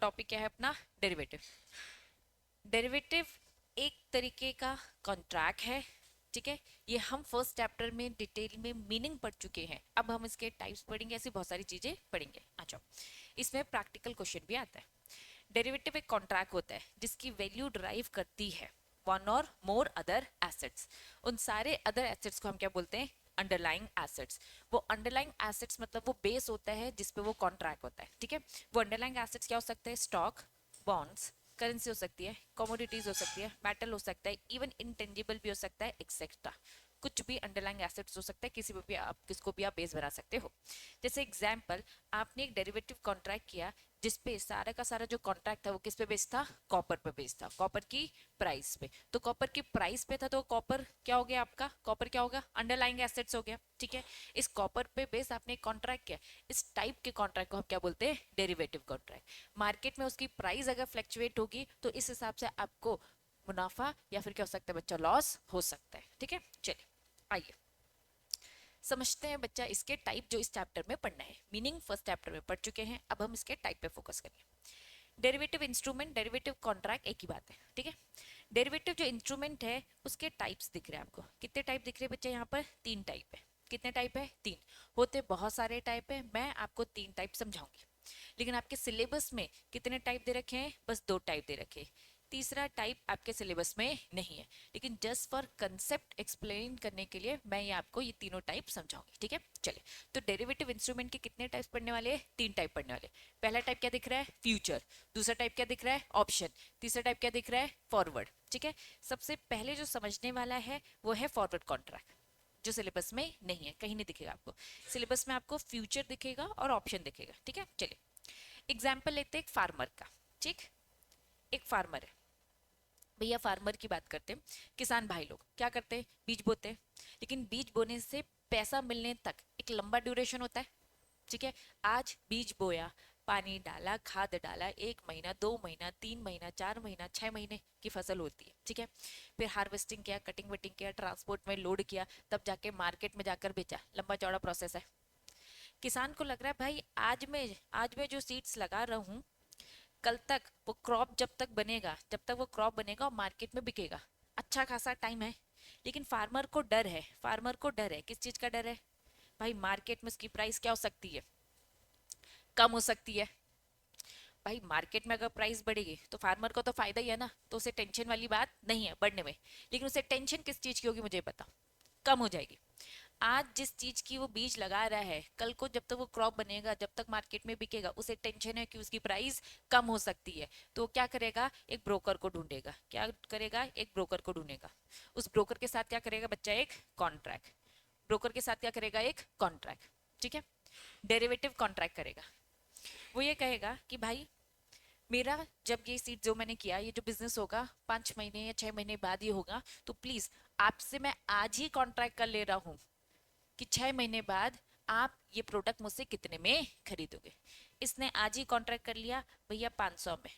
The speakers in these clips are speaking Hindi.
टॉपिक क्या है अपना? डेरिवेटिव। डेरिवेटिव एक तरीके का कॉन्ट्रैक्ट है, ठीक है। ये हम फर्स्ट चैप्टर में डिटेल में मीनिंग पढ़ चुके हैं। अब हम इसके टाइप्स पढ़ेंगे, ऐसी बहुत सारी चीजें पढ़ेंगे। अच्छा, इसमें प्रैक्टिकल क्वेश्चन भी आता है। डेरिवेटिव एक कॉन्ट्रैक्ट होता है जिसकी वैल्यू ड्राइव करती है वन और मोर अदर एसेट्स। उन सारे अदर एसेट्स को हम क्या बोलते हैं? Underlying assets. वो अंडरलाइंग एसेट्स मतलब वो बेस होता है जिसपे वो कॉन्ट्रैक्ट होता है, ठीक है। वो अंडरलाइंग एसेट्स क्या हो सकते हैं? स्टॉक, बॉन्ड्स, करेंसी हो सकती है, कमोडिटीज हो सकती है, मेटल हो सकता है, इवन इंटेंजिबल भी हो सकता है, एक्सेट्रा। कुछ भी अंडरलाइंग एसेट्स हो सकता है, किसी भी आप किसको भी आप बेस बना सकते हो। जैसे एग्जांपल, आपने एक डेरिवेटिव कॉन्ट्रैक्ट किया जिसपे सारा का सारा जो कॉन्ट्रैक्ट था वो किस पे बेस्ड था? कॉपर पे बेस्ड था, कॉपर की प्राइस पे। तो कॉपर की प्राइस पे था तो कॉपर क्या हो गया आपका? कॉपर क्या होगा? अंडरलाइंग एसेट्स हो गया, ठीक है। इस कॉपर पे बेस आपने कॉन्ट्रैक्ट किया, इस टाइप के कॉन्ट्रैक्ट को हम क्या बोलते हैं? Derivative contract. मार्केट में उसकी प्राइस अगर फ्लक्चुएट होगी तो इस हिसाब से आपको मुनाफा या फिर क्या हो सकता है बच्चा? लॉस हो सकता है, ठीक है। चलिए आइए समझते हैं बच्चा इसके टाइप जो इस चैप्टर में पढ़ना है। मीनिंग फर्स्ट चैप्टर में पढ़ चुके हैं, अब हम इसके टाइप पे फोकस करेंगे। डेरिवेटिव इंस्ट्रूमेंट, डेरिवेटिव कॉन्ट्रैक्ट एक ही बात है, ठीक है। डेरिवेटिव जो इंस्ट्रूमेंट है उसके टाइप्स दिख रहे हैं आपको। कितने टाइप दिख रहे हैं बच्चे? यहाँ पर 3 टाइप है। कितने टाइप है? 3। होते बहुत सारे टाइप है, मैं आपको 3 टाइप समझाऊंगी। लेकिन आपके सिलेबस में कितने टाइप दे रखे हैं? बस 2 टाइप दे रखे हैं। तीसरा टाइप आपके सिलेबस में नहीं है, लेकिन जस्ट फॉर कंसेप्ट एक्सप्लेन करने के लिए मैं ये आपको ये तीनों टाइप समझाऊंगी, ठीक है। चलिए, तो डेरिवेटिव इंस्ट्रूमेंट के कितने टाइप्स पढ़ने वाले हैं? 3 टाइप पढ़ने वाले। पहला टाइप क्या दिख रहा है? फ्यूचर। दूसरा टाइप क्या दिख रहा है? ऑप्शन। तीसरा टाइप क्या दिख रहा है? फॉरवर्ड, ठीक है। सबसे पहले जो समझने वाला है वो है फॉरवर्ड कॉन्ट्रैक्ट, जो सिलेबस में नहीं है, कहीं नहीं दिखेगा आपको। सिलेबस में आपको फ्यूचर दिखेगा और ऑप्शन दिखेगा, ठीक है। चलिए एग्जाम्पल लेते हैं एक फार्मर का, ठीक। एक फार्मर है भैया, फार्मर की बात करते हैं। किसान भाई लोग क्या करते हैं? बीज बोते हैं। लेकिन बीज बोने से पैसा मिलने तक एक लंबा ड्यूरेशन होता है, ठीक है। आज बीज बोया, पानी डाला, खाद डाला, 1 महीना, 2 महीना, 3 महीना, 4 महीना, 6 महीने की फसल होती है, ठीक है। फिर हार्वेस्टिंग किया, कटिंग वटिंग किया, ट्रांसपोर्ट में लोड किया, तब जाके मार्केट में जाकर बेचा। लंबा चौड़ा प्रोसेस है। किसान को लग रहा है भाई आज मैं जो सीड्स लगा रहा हूँ, कल तक वो क्रॉप जब तक बनेगा, जब तक वो क्रॉप बनेगा और मार्केट में बिकेगा, अच्छा खासा टाइम है। लेकिन फार्मर को डर है, फार्मर को डर है, किस चीज का डर है? भाई मार्केट में उसकी प्राइस क्या हो सकती है? कम हो सकती है। भाई मार्केट में अगर प्राइस बढ़ेगी तो फार्मर को तो फायदा ही है ना, तो उसे टेंशन वाली बात नहीं है बढ़ने में। लेकिन उसे टेंशन किस चीज की होगी मुझे पता? कम हो जाएगी। आज जिस चीज की वो बीज लगा रहा है, कल को जब तक वो क्रॉप बनेगा, जब तक मार्केट में बिकेगा, उसे टेंशन है कि उसकी प्राइस कम हो सकती है। तो क्या करेगा? एक ब्रोकर को ढूंढेगा। क्या करेगा? एक ब्रोकर को ढूंढेगा। उस ब्रोकर के साथ क्या करेगा बच्चा? एक कॉन्ट्रैक्ट। ब्रोकर के साथ क्या करेगा? एक कॉन्ट्रैक्ट, ठीक है। डेरिवेटिव कॉन्ट्रैक्ट करेगा। वो ये कहेगा कि भाई मेरा जब ये सीट जो मैंने किया, ये जो बिजनेस होगा 5 महीने या 6 महीने बाद ही होगा, तो प्लीज आपसे मैं आज ही कॉन्ट्रैक्ट कर ले रहा हूँ कि 6 महीने बाद आप ये प्रोडक्ट मुझसे कितने में खरीदोगे। इसने आज ही कॉन्ट्रैक्ट कर लिया भैया 500 में।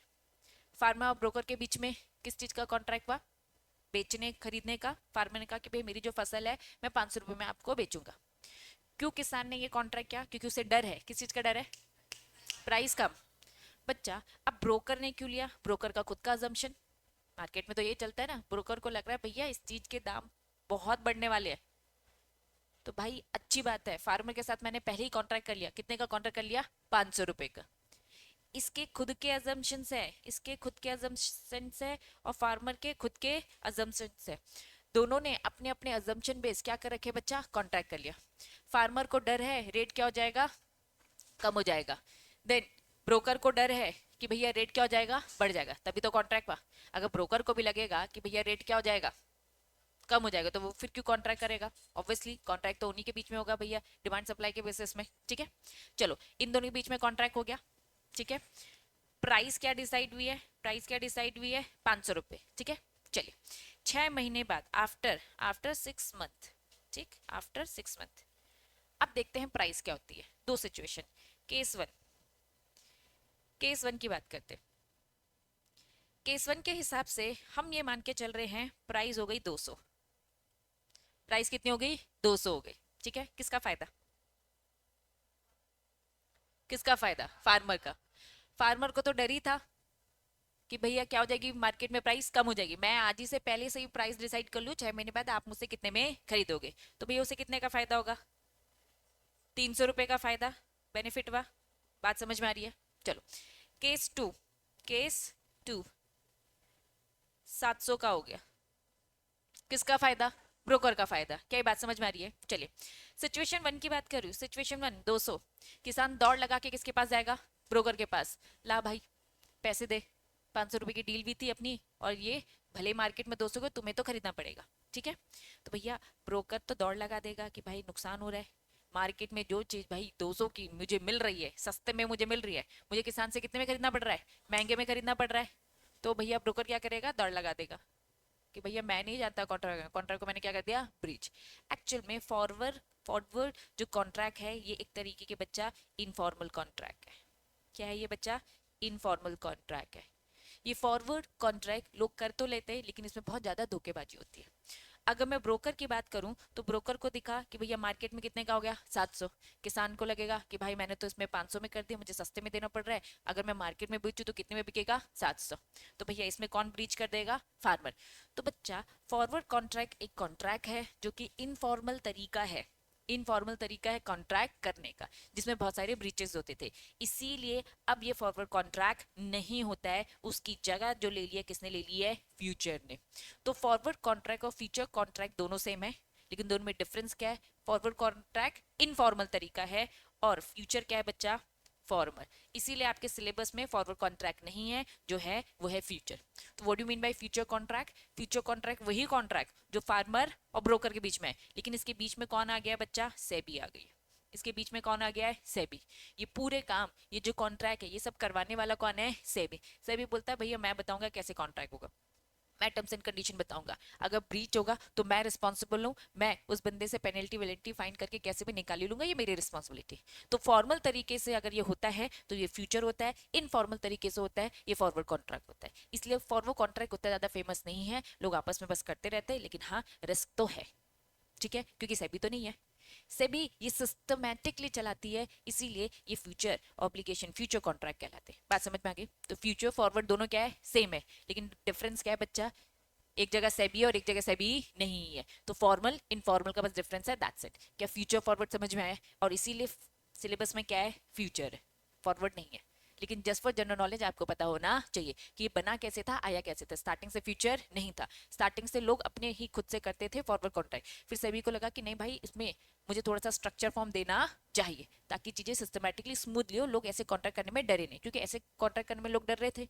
फार्मर और ब्रोकर के बीच में किस चीज का कॉन्ट्रैक्ट हुआ? बेचने खरीदने का। फार्मर ने कहा कि भाई मेरी जो फसल है मैं 500 रुपए में आपको बेचूंगा। क्यों किसान ने ये कॉन्ट्रैक्ट किया? क्योंकि उसे डर है। किस चीज का डर है? प्राइस कम। बच्चा, अब ब्रोकर ने क्यों लिया? ब्रोकर का खुद का अजम्पशन। मार्केट में तो ये चलता है ना, ब्रोकर को लग रहा है भैया इस चीज के दाम बहुत बढ़ने वाले हैं, तो भाई अच्छी बात है, फार्मर के साथ मैंने पहले ही कॉन्ट्रैक्ट कर लिया। कितने का कॉन्ट्रैक्ट कर लिया? 500 रुपए का। इसके खुद के अजम्पशन है, इसके खुद के अजम्पशन है, और फार्मर के खुद के अजम्पशन है। दोनों ने अपने अपने अजम्पशन बेस क्या कर रखे बच्चा? कॉन्ट्रैक्ट कर लिया। फार्मर को डर है रेट क्या हो जाएगा? कम हो जाएगा। देन ब्रोकर को डर है कि भैया रेट क्या हो जाएगा? बढ़ जाएगा, तभी तो कॉन्ट्रैक्ट हुआ। अगर ब्रोकर को भी लगेगा कि भैया रेट क्या हो जाएगा? कम हो जाएगा, तो वो फिर क्यों कॉन्ट्रैक्ट करेगा? ऑब्वियसली कॉन्ट्रैक्ट तो उन्हीं के बीच में होगा भैया, डिमांड सप्लाई के बेसिस में, ठीक है। चलो इन दोनों के बीच में कॉन्ट्रैक्ट हो गया, ठीक है। प्राइस क्या डिसाइड हुई है? प्राइस क्या डिसाइड हुई है? 500 रुपए, ठीक है। चलिए 6 महीने बाद, आफ्टर आफ्टर 6 मंथ, ठीक, आफ्टर 6 मंथ अब देखते हैं प्राइस क्या होती है। दो situation. Case one, case one की बात करते हैं। केस वन के हिसाब से हम ये मान के चल रहे हैं प्राइस हो गई 200। प्राइस कितनी हो गई? 200 हो गई, ठीक है। किसका फायदा? किसका फायदा? फार्मर का। फार्मर को तो डर ही था कि भैया क्या हो जाएगी, मार्केट में प्राइस कम हो जाएगी, मैं आज ही से पहले से ही प्राइस डिसाइड कर लूँ, 6 महीने बाद आप मुझसे कितने में खरीदोगे, तो भैया उसे कितने का फायदा होगा, 300 रुपए का फायदा, बेनिफिट हुआ। बात समझ में आ रही है? चलो केस टू, केस टू 700 का हो गया, किसका फायदा, ब्रोकर का फायदा। क्या ये बात समझ में आ रही है? चलिए सिचुएशन वन की बात कर रही हूँ, सिचुएशन वन 200, किसान दौड़ लगा के किसके पास जाएगा, ब्रोकर के पास, ला भाई पैसे दे, 500 रुपए की डील भी थी अपनी, और ये भले मार्केट में 200 को तुम्हें तो खरीदना पड़ेगा, ठीक है। तो भैया ब्रोकर तो दौड़ लगा देगा कि भाई नुकसान हो रहा है, मार्केट में जो चीज भाई 200 की मुझे मिल रही है, सस्ते में मुझे मिल रही है, मुझे किसान से कितने में खरीदना पड़ रहा है, महंगे में खरीदना पड़ रहा है। तो भैया ब्रोकर क्या करेगा, दौड़ लगा देगा कि भैया मैं नहीं जानता कॉन्ट्रैक्ट, कॉन्ट्रैक्ट को मैंने क्या कर दिया, ब्रीच। एक्चुअल में फॉरवर्ड फॉरवर्ड जो कॉन्ट्रैक्ट है ये एक तरीके के बच्चा इनफॉर्मल कॉन्ट्रैक्ट है। क्या है ये बच्चा, इनफॉर्मल कॉन्ट्रैक्ट है। ये फॉरवर्ड कॉन्ट्रैक्ट लोग कर तो लेते हैं लेकिन इसमें बहुत ज्यादा धोखेबाजी होती है। अगर मैं ब्रोकर की बात करूं तो ब्रोकर को दिखा कि भैया मार्केट में कितने का हो गया, 700, किसान को लगेगा कि भाई मैंने तो इसमें 500 में कर दिया, मुझे सस्ते में देना पड़ रहा है, अगर मैं मार्केट में बेचूं तो कितने में बिकेगा, 700। तो भैया इसमें कौन ब्रीच कर देगा, फार्मर। तो बच्चा फॉरवर्ड कॉन्ट्रैक्ट एक कॉन्ट्रैक्ट है जो कि इनफॉर्मल तरीका है, इनफॉर्मल तरीका है कॉन्ट्रैक्ट करने का, जिसमें बहुत सारे ब्रीचेस होते थे, इसीलिए अब ये फॉरवर्ड कॉन्ट्रैक्ट नहीं होता है, उसकी जगह जो ले लिया किसने ले ली है, फ्यूचर ने। तो फॉरवर्ड कॉन्ट्रैक्ट और फ्यूचर कॉन्ट्रैक्ट दोनों सेम है, लेकिन दोनों में डिफरेंस क्या है, फॉरवर्ड कॉन्ट्रैक्ट इनफॉर्मल तरीका है और फ्यूचर क्या है बच्चा, फॉर्मल। इसीलिए आपके सिलेबस में फॉरवर्ड कॉन्ट्रैक्ट नहीं है, जो है वो है फ्यूचर। तो what do mean by future contract, future contract वही कॉन्ट्रैक्ट जो फार्मर और ब्रोकर के बीच में है, लेकिन इसके बीच में कौन आ गया बच्चा, सेबी आ गई, इसके बीच में कौन आ गया है, सेबी। ये पूरे काम, ये जो कॉन्ट्रैक्ट है ये सब करवाने वाला कौन है, सेबी। सेबी बोलता है भैया मैं बताऊंगा कैसे कॉन्ट्रैक्ट होगा, मैं टर्म्स एंड कंडीशन बताऊंगा, अगर ब्रीच होगा तो मैं रिस्पॉन्सिबल हूँ, मैं उस बंदे से पेनल्टी वेनल्टी फाइन करके कैसे भी निकाल ही लूंगा, ये मेरी रिस्पॉन्सिबिलिटी। तो फॉर्मल तरीके से अगर ये होता है तो ये फ्यूचर होता है, इनफॉर्मल तरीके से होता है ये फॉरवर्ड कॉन्ट्रैक्ट होता है। इसलिए फॉरवर्ड कॉन्ट्रैक्ट उतना ज्यादा फेमस नहीं है, लोग आपस में बस करते रहते हैं, लेकिन हाँ रिस्क तो है, ठीक है, क्योंकि सेबी तो नहीं है, सेबी ये सिस्टमैटिकली चलाती है, इसीलिए ये फ्यूचर ऑब्लिगेशन फ्यूचर कॉन्ट्रैक्ट कहलाते हैं। बात समझ में आ गई? तो फ्यूचर फॉरवर्ड दोनों क्या है, सेम है, लेकिन डिफरेंस क्या है बच्चा, एक जगह सेबी है और एक जगह सेबी नहीं है, तो फॉर्मल इनफॉर्मल का बस डिफरेंस है, दैट्स इट। क्या फ्यूचर फॉरवर्ड समझ में आया? और इसीलिए सिलेबस में क्या है, फ्यूचर है, फॉरवर्ड नहीं है। लेकिन जस्ट फॉर जनरल नॉलेज आपको पता होना चाहिए कि ये बना कैसे था, आया कैसे था। स्टार्टिंग से फ्यूचर नहीं था, स्टार्टिंग से लोग अपने ही खुद से करते थे फॉरवर्ड कॉन्ट्रैक्ट, फिर सभी को लगा कि नहीं भाई इसमें मुझे थोड़ा सा स्ट्रक्चर फॉर्म देना चाहिए ताकि चीजें सिस्टमेटिकली स्मूथली हो, लोग ऐसे कॉन्ट्रैक्ट करने में डरे नहीं, क्योंकि ऐसे कॉन्ट्रैक्ट करने में लोग डर रहे थे,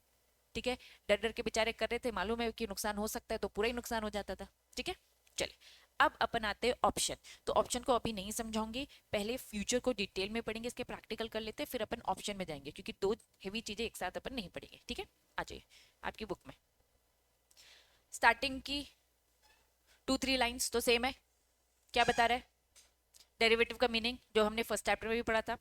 ठीक है, डर डर के बेचारे कर रहे थे, मालूम है कि नुकसान हो सकता है, तो पूरा ही नुकसान हो जाता था, ठीक है। चलिए अब अपन आते हैं ऑप्शन। तो ऑप्शन को अभी नहीं समझाऊंगी, पहले फ्यूचर को डिटेल में पढ़ेंगे, इसके प्रैक्टिकल कर लेते हैं, फिर अपन ऑप्शन में जाएंगे, क्योंकि दो हेवी चीजें एक साथ अपन नहीं पढ़ेंगे, ठीक है। आ जाइए आपकी बुक में, स्टार्टिंग की 2-3 लाइंस तो सेम है। क्या बता रहा है, डेरिवेटिव का मीनिंग जो हमने फर्स्ट चैप्टर में भी पढ़ा था।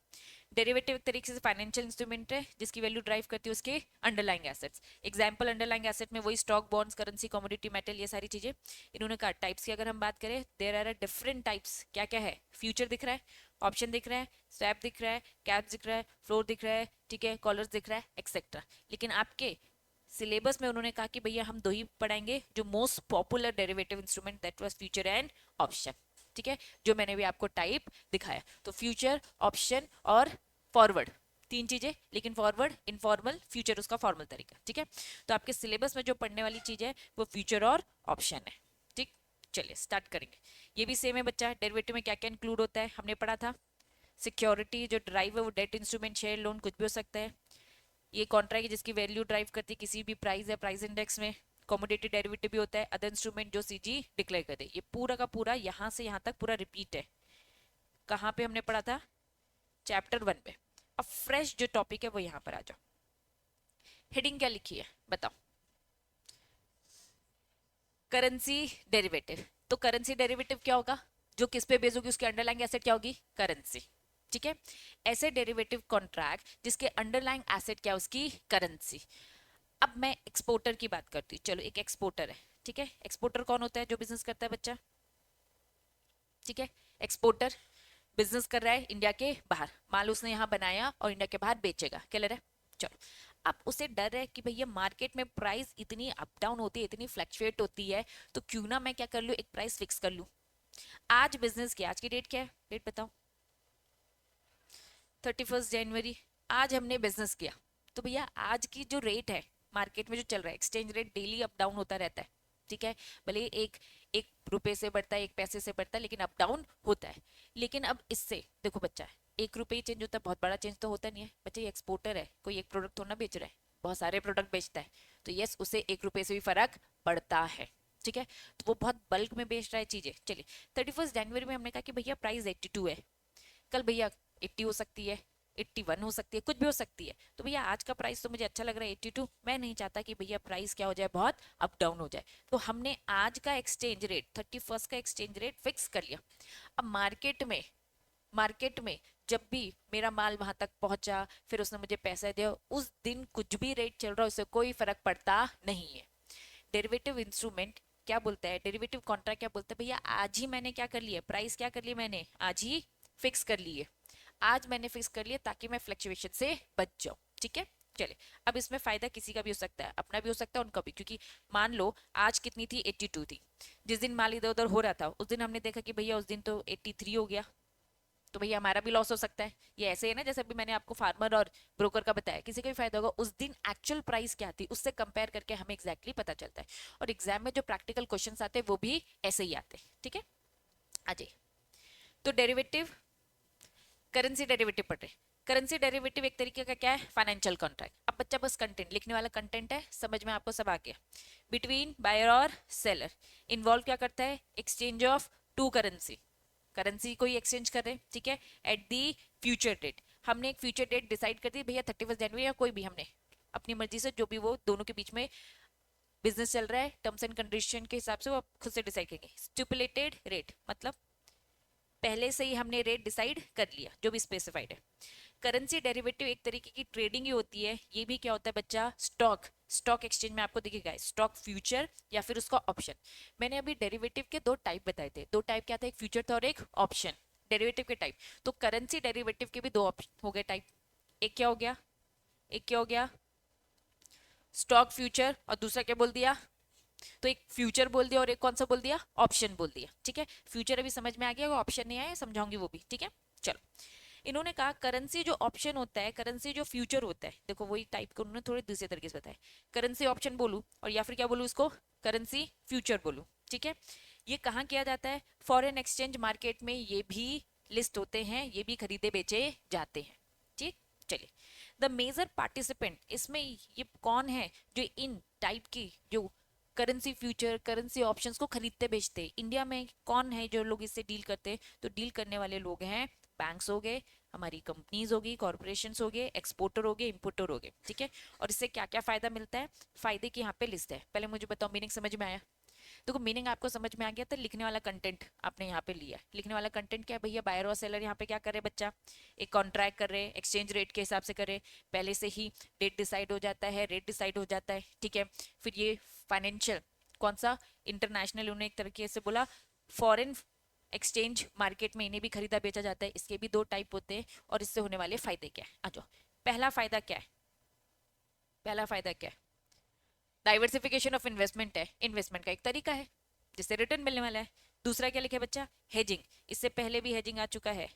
डेरिवेटिव एक तरीके से फाइनेंशियल इंस्ट्रूमेंट है जिसकी वैल्यू ड्राइव करती है उसके underlying assets. Example underlying asset में वही stock, bonds, currency, commodity, metal, ये सारी चीजें। इन्होंने कहा टाइप्स की अगर हम बात करें, देयर आर डिफरेंट टाइप्स। क्या क्या है, फ्यूचर दिख रहा है, ऑप्शन दिख रहा है, स्वैप दिख रहा है, कैप दिख रहा है, फ्लोर दिख रहा है, ठीक है, कॉलर्स दिख रहा है, एक्सेट्रा। लेकिन आपके सिलेबस में उन्होंने कहा कि भैया हम दो ही पढ़ाएंगे, जो most popular derivative instrument, that was future and option, ठीक है, जो मैंने भी आपको टाइप दिखाया। तो फ्यूचर, ऑप्शन और फॉरवर्ड, तीन चीजें, लेकिन फॉरवर्ड इनफॉर्मल, फ्यूचर उसका फॉर्मल तरीका, ठीक है। तो आपके सिलेबस में जो पढ़ने वाली चीज है वो फ्यूचर और ऑप्शन है, ठीक। चलिए स्टार्ट करेंगे। ये भी सेम है बच्चा, डेरिवेटिव में क्या क्या इंक्लूड होता है हमने पढ़ा था। सिक्योरिटी जो ड्राइव है वो डेट इंस्ट्रूमेंट, शेयर, लोन, कुछ भी हो सकता है। ये कॉन्ट्रैक्ट जिसकी वैल्यू ड्राइव करती है किसी भी प्राइस या प्राइस इंडेक्स में। कमोडिटी डेरिवेटिव भी होता है, अदर इंस्ट्रूमेंट जो सीजी डिक्लेयर करे। ये पूरा का पूरा यहाँ से यहाँ तक पूरा रिपीट है। कहाँ पे हमने पढ़ा था, चैप्टर 1 पे। अब फ्रेश जो टॉपिक है वो यहाँ पर आ जाओ। हेडिंग क्या लिखी है बताओ, करेंसी डेरिवेटिव। तो करेंसी डेरिवेटिव क्या होगा, जो किस पे बेस होगी, उसके अंडरलाइंग एसेट क्या होगी, करेंसी, ठीक है। ऐसे डेरिवेटिव कॉन्ट्रैक्ट जिसके अंडरलाइंग एसेट क्या, उसकी करेंसी। अब मैं एक्सपोर्टर की बात करती हूँ, चलो एक एक्सपोर्टर है, ठीक है। एक्सपोर्टर कौन होता है, जो बिजनेस करता है बच्चा, ठीक है। एक्सपोर्टर बिजनेस कर रहा है इंडिया के बाहर, माल उसने यहाँ बनाया और इंडिया के बाहर बेचेगा, क्या ले रहा है। चलो, अब उसे डर है कि भैया मार्केट में प्राइस इतनी अप डाउन होती है, इतनी फ्लक्चुएट होती है, तो क्यों ना मैं क्या कर लूँ, एक प्राइस फिक्स कर लूँ। आज बिजनेस की, आज की डेट क्या है, डेट बताओ, 31 जनवरी। आज हमने बिजनेस किया, तो भैया आज की जो रेट है मार्केट में जो चल रहा है, exchange rate daily up down होता रहता है, ठीक है, भले एक एक रुपए से बढ़ता है, एक पैसे से बढ़ता है, लेकिन अप डाउन होता है। लेकिन अब इससे देखो बच्चा, 1 रुपये ही चेंज होता है, बहुत बड़ा चेंज तो होता नहीं है बच्चा, ये एक्सपोर्टर है, कोई एक प्रोडक्ट थोड़ा ना बेच रहा है, बहुत सारे प्रोडक्ट बेचता है, तो यस उसे 1 रुपये से भी फर्क पड़ता है, ठीक है, तो वो बहुत बल्क में बेच रहा है चीजें। चलिए 31 जनवरी में हमने कहा कि भैया प्राइस 82 है, कल भैया 80 हो सकती है, 81 हो सकती है, कुछ भी हो सकती है, तो भैया आज का प्राइस तो मुझे अच्छा लग रहा है 82, मैं नहीं चाहता कि भैया प्राइस क्या हो जाए, बहुत अप डाउन हो जाए, तो हमने आज का एक्सचेंज रेट 31 का एक्सचेंज रेट फिक्स कर लिया। अब मार्केट में जब भी मेरा माल वहां तक पहुंचा, फिर उसने मुझे पैसा दिया, उस दिन कुछ भी रेट चल रहा है उससे कोई फर्क पड़ता नहीं है। डेरिवेटिव इंस्ट्रूमेंट क्या बोलता है, डेरिवेटिव कॉन्ट्रैक्ट क्या बोलता है, भैया आज ही मैंने क्या कर लिया, प्राइस क्या कर लिया, मैंने आज ही फिक्स कर लिए, आज मैंने फिक्स कर लिया ताकि मैं फ्लक्चुएशन से बच जाऊं, ठीक है। चले, अब इसमें फायदा किसी का भी हो सकता है, अपना भी हो सकता है, उनका भी, क्योंकि मान लो आज कितनी थी, 82 थी, जिस दिन माल इधर उधर हो रहा था उस दिन हमने देखा कि भैया उस दिन तो 83 हो गया, तो भैया हमारा भी लॉस हो सकता है। ये ऐसे है ना, जैसे अभी मैंने आपको फार्मर और ब्रोकर का बताया, किसी का भी फायदा होगा, उस दिन एक्चुअल प्राइस क्या थी उससे कंपेयर करके हमें एग्जैक्टली पता चलता है, और एग्जाम में जो प्रैक्टिकल क्वेश्चंस आते हैं वो भी ऐसे ही आते हैं, ठीक है। अजय, तो डेरिवेटिव, करेंसी डेरिवेटिव पढ़ रहे, करेंसी डेरिवेटिव एक तरीके का क्या है, फाइनेंशियल कॉन्ट्रैक्ट। अब बच्चा बस कंटेंट लिखने वाला कंटेंट है, समझ में आपको सब आ गया। बिटवीन बायर और सेलर, इन्वॉल्व क्या करता है, exchange of two currency, currency को ही एक्सचेंज कर रहे हैं, ठीक है, एट दी फ्यूचर डेट। हमने एक फ्यूचर डेट डिसाइड कर दी भैया 31 जनवरी, या कोई भी हमने अपनी मर्जी से, जो भी वो दोनों के बीच में बिजनेस चल रहा है, टर्म्स एंड कंडीशन के हिसाब से वो आप खुद से डिसाइड करेंगे। स्टिपुलेटेड रेट मतलब पहले से ही हमने रेट डिसाइड कर लिया जो भी स्पेसिफाइड है। करेंसी डेरिवेटिव एक तरीके की ट्रेडिंग ही होती है, ये भी क्या होता है बच्चा, स्टॉक, स्टॉक एक्सचेंज में आपको दिखेगा स्टॉक फ्यूचर या फिर उसका ऑप्शन। मैंने अभी डेरिवेटिव के दो टाइप बताए थे, दो टाइप क्या था, एक फ्यूचर था और एक ऑप्शन, डेरिवेटिव के टाइप। तो करेंसी डेरिवेटिव के भी दो ऑप्शन हो गए टाइप, एक क्या हो गया, एक क्या हो गया, स्टॉक फ्यूचर, और दूसरा क्या बोल दिया, तो एक फ्यूचर बोल दिया और एक कौन सा बोल दिया, ऑप्शन बोल दिया, ठीक है। फ्यूचर अभी समझ में आ गया, ऑप्शन नहीं आया समझाऊंगी वो भी, ठीक है। चलो, इन्होंने कहा करेंसी जो ऑप्शन होता है, करेंसी जो फ्यूचर होता है, देखो वही टाइप को उन्होंने थोड़े दूसरे तरीके से बताया, करेंसी ऑप्शन बोलूं और या फिर क्या बोलूं इसको, करेंसी फ्यूचर बोलूं, ठीक है। ये कहाँ किया जाता है, फॉरेन एक्सचेंज मार्केट में ये भी लिस्ट होते हैं, ये भी खरीदे बेचे जाते हैं, ठीक। चलिए, द मेजर पार्टिसिपेंट, इसमें ये कौन है जो इन टाइप की जो करेंसी फ्यूचर, करेंसी ऑप्शंस को खरीदते बेचते हैं, इंडिया में कौन है जो लोग इससे डील करते हैं, तो डील करने वाले लोग हैं बैंक्स हो गए, हमारी कंपनीज होगी, कॉर्पोरेशंस हो गए, एक्सपोर्टर हो गए, इंपोर्टर हो गए, ठीक है। और इससे क्या क्या फायदा मिलता है, फायदे की यहाँ पे लिस्ट है, पहले मुझे बताओ मीनिंग समझ में आया। देखो मीनिंग आपको समझ में आ गया, तो लिखने वाला कंटेंट आपने यहाँ पे लिया, लिखने वाला कंटेंट क्या है भैया, बायर और सेलर यहाँ पे क्या कर रहे हैं बच्चा, एक कॉन्ट्रैक्ट कर रहे हैं, एक्सचेंज रेट के हिसाब से कर रहे हैं, पहले से ही डेट डिसाइड हो जाता है, रेट डिसाइड हो जाता है, ठीक है। फिर ये फाइनेंशियल, कौन सा, इंटरनेशनल, उन्हें एक तरीके से बोला फॉरेन एक्सचेंज मार्केट में इन्हें भी खरीदा बेचा जाता है, इसके भी दो टाइप होते हैं, और इससे होने वाले फायदे क्या है, आ जाओ। पहला फायदा क्या है, पहला फायदा क्या है, डाइवर्सिफिकेशन ऑफ इन्वेस्टमेंट है, इन्वेस्टमेंट का एक तरीका है जिससे रिटर्न मिलने वाला है। दूसरा क्या लिखा है बच्चा, हेजिंग, इससे पहले भी हेजिंग आ चुका है,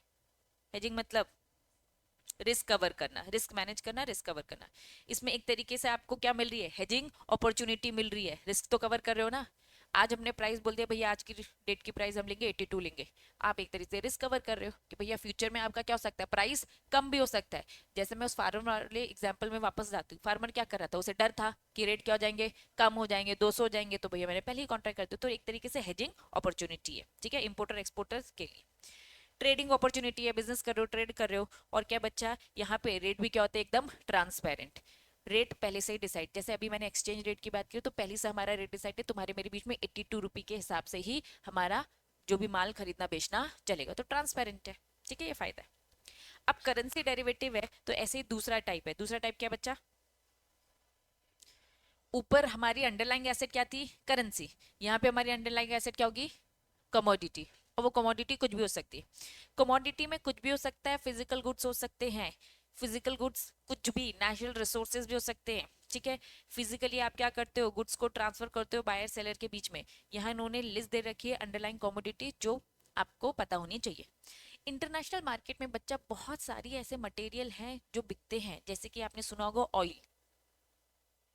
हेजिंग मतलब रिस्क कवर करना, रिस्क मैनेज करना, रिस्क कवर करना। इसमें एक तरीके से आपको क्या मिल रही है, हेजिंग अपॉर्चुनिटी मिल रही है, रिस्क तो कवर कर रहे हो ना। आज हमने प्राइस बोल दिया भैया आज की डेट की प्राइस हम लेंगे 82 लेंगे, आप एक तरीके से रिस्क कवर कर रहे हो कि भैया फ्यूचर में आपका क्या हो सकता है, प्राइस कम भी हो सकता है। जैसे मैं उस फार्मर वाले एग्जांपल में वापस जाती हूँ, फार्मर क्या कर रहा था, उसे डर था कि रेट क्या हो जाएंगे, कम हो जाएंगे, 200 हो जाएंगे, तो भैया मैंने पहले ही कॉन्ट्रैक्ट कर दिया, तो एक तरीके से हेजिंग अपॉर्चुनिटी है, ठीक है, इंपोर्टर एक्सपोर्टर्स के लिए। ट्रेडिंग अपॉर्चुनिटी है, बिजनेस कर रहे हो, ट्रेड कर रहे हो, और क्या बच्चा यहाँ पे रेट भी क्या होते हैं, एकदम ट्रांसपेरेंट, रेट पहले से ही डिसाइड, जैसे अभी मैंने एक्सचेंज रेट की बात की तो पहले से हमारा रेट डिसाइड है, तुम्हारे मेरे बीच में 82 रुपये के हिसाब से ही हमारा जो भी माल खरीदना बेचना चलेगा, तो ट्रांसपेरेंट है, ठीक है, ये फायदा है। अब करेंसी डेरिवेटिव है तो ऐसे ही दूसरा टाइप है, दूसरा टाइप क्या बच्चा, ऊपर हमारी अंडरलाइंग एसेट क्या थी, करेंसी, यहाँ पे हमारी अंडरलाइंग एसेट क्या होगी, कमोडिटी, और वो कमोडिटी कुछ भी हो सकती है, कमोडिटी में कुछ भी हो सकता है, फिजिकल गुड्स हो सकते हैं, फिजिकल गुड्स कुछ भी, नेचुरल रिसोर्सेज भी हो सकते हैं, ठीक है। फिजिकली आप क्या करते हो, गुड्स को ट्रांसफर करते हो बायर सेलर के बीच में। यहाँ इन्होंने लिस्ट दे रखी है अंडरलाइन कमोडिटी जो आपको पता होनी चाहिए। इंटरनेशनल मार्केट में बच्चा बहुत सारी ऐसे मटेरियल हैं जो बिकते हैं, जैसे कि आपने सुना होगा ऑयल,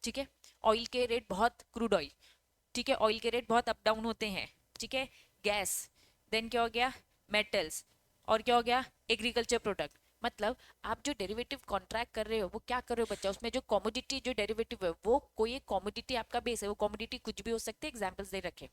ठीक है। ऑयल के रेट बहुत, क्रूड ऑयल, ठीक है, ऑयल के रेट बहुत अप डाउन होते हैं, ठीक है। गैस, देन क्या हो गया, मेटल्स, और क्या हो गया, एग्रीकल्चर प्रोडक्ट। मतलब आप जो डेरिवेटिव कॉन्ट्रैक्ट कर रहे हो वो क्या कर रहे हो बच्चा, उसमें जो कमोडिटी जो डेरिवेटिव है वो कोई एक कमोडिटी आपका बेस है, वो कमोडिटी कुछ भी हो सकते हैं, एग्जांपल्स दे रखे,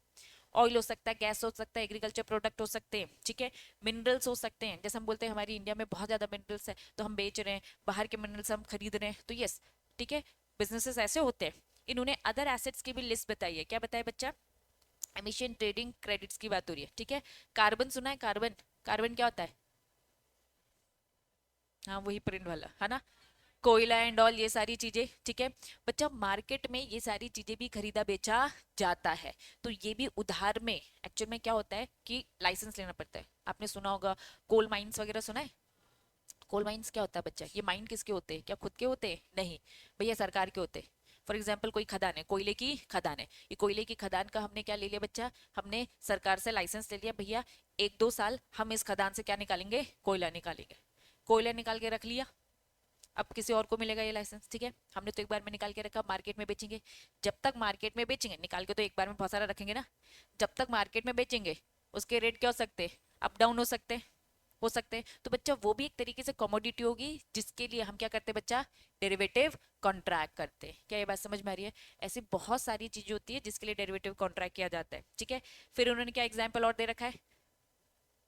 ऑयल हो सकता है, गैस हो सकता है, एग्रीकल्चर प्रोडक्ट हो सकते हैं, ठीक है। मिनरल्स हो सकते हैं, जैसे हम बोलते हैं हमारी इंडिया में बहुत ज्यादा मिनरल्स है तो हम बेच रहे हैं, बाहर के मिनरल्स हम खरीद रहे हैं, तो यस, ठीक है, बिजनेसेस ऐसे होते हैं। इन्होंने अदर एसेट्स की भी लिस्ट बताई है, क्या बताया बच्चा, एमिशन ट्रेडिंग क्रेडिट्स की बात हो रही है, ठीक है। कार्बन सुना है, कार्बन, कार्बन क्या होता है, हाँ वही प्रिंट वाला है ना, कोयला एंड ऑल, ये सारी चीजें, ठीक है। बच्चा मार्केट में ये सारी चीजें भी खरीदा बेचा जाता है, तो ये भी उधार में, एक्चुअल में क्या होता है कि लाइसेंस लेना पड़ता है। आपने सुना होगा कोल माइंस वगैरह सुना है, कोल माइंस क्या होता है बच्चा, ये माइन किसके होते हैं, क्या खुद के होते हैं, नहीं भैया सरकार के होते हैं। फॉर एग्जाम्पल कोई खदान है, कोयले की खदान है, ये कोयले की खदान का हमने क्या ले लिया बच्चा, हमने सरकार से लाइसेंस ले लिया, भैया 1-2 साल हम इस खदान से क्या निकालेंगे, कोयला निकालेंगे। कोयला निकाल के रख लिया, अब किसी और को मिलेगा ये लाइसेंस, ठीक है। हमने तो एक बार में निकाल के रखा, मार्केट में बेचेंगे, जब तक मार्केट में बेचेंगे, निकाल के तो एक बार में बहुत सारा रखेंगे ना, जब तक मार्केट में बेचेंगे उसके रेट क्या हो सकते हैं, अप डाउन हो सकते हैं। तो बच्चा वो भी एक तरीके से कमोडिटी होगी जिसके लिए हम क्या करते हैं बच्चा, डेरिवेटिव कॉन्ट्रैक्ट करते हैं। क्या ये बात समझ में आ रही है, ऐसी बहुत सारी चीजें होती है जिसके लिए डेरिवेटिव कॉन्ट्रैक्ट किया जाता है, ठीक है। फिर उन्होंने क्या एग्जाम्पल और दे रखा है,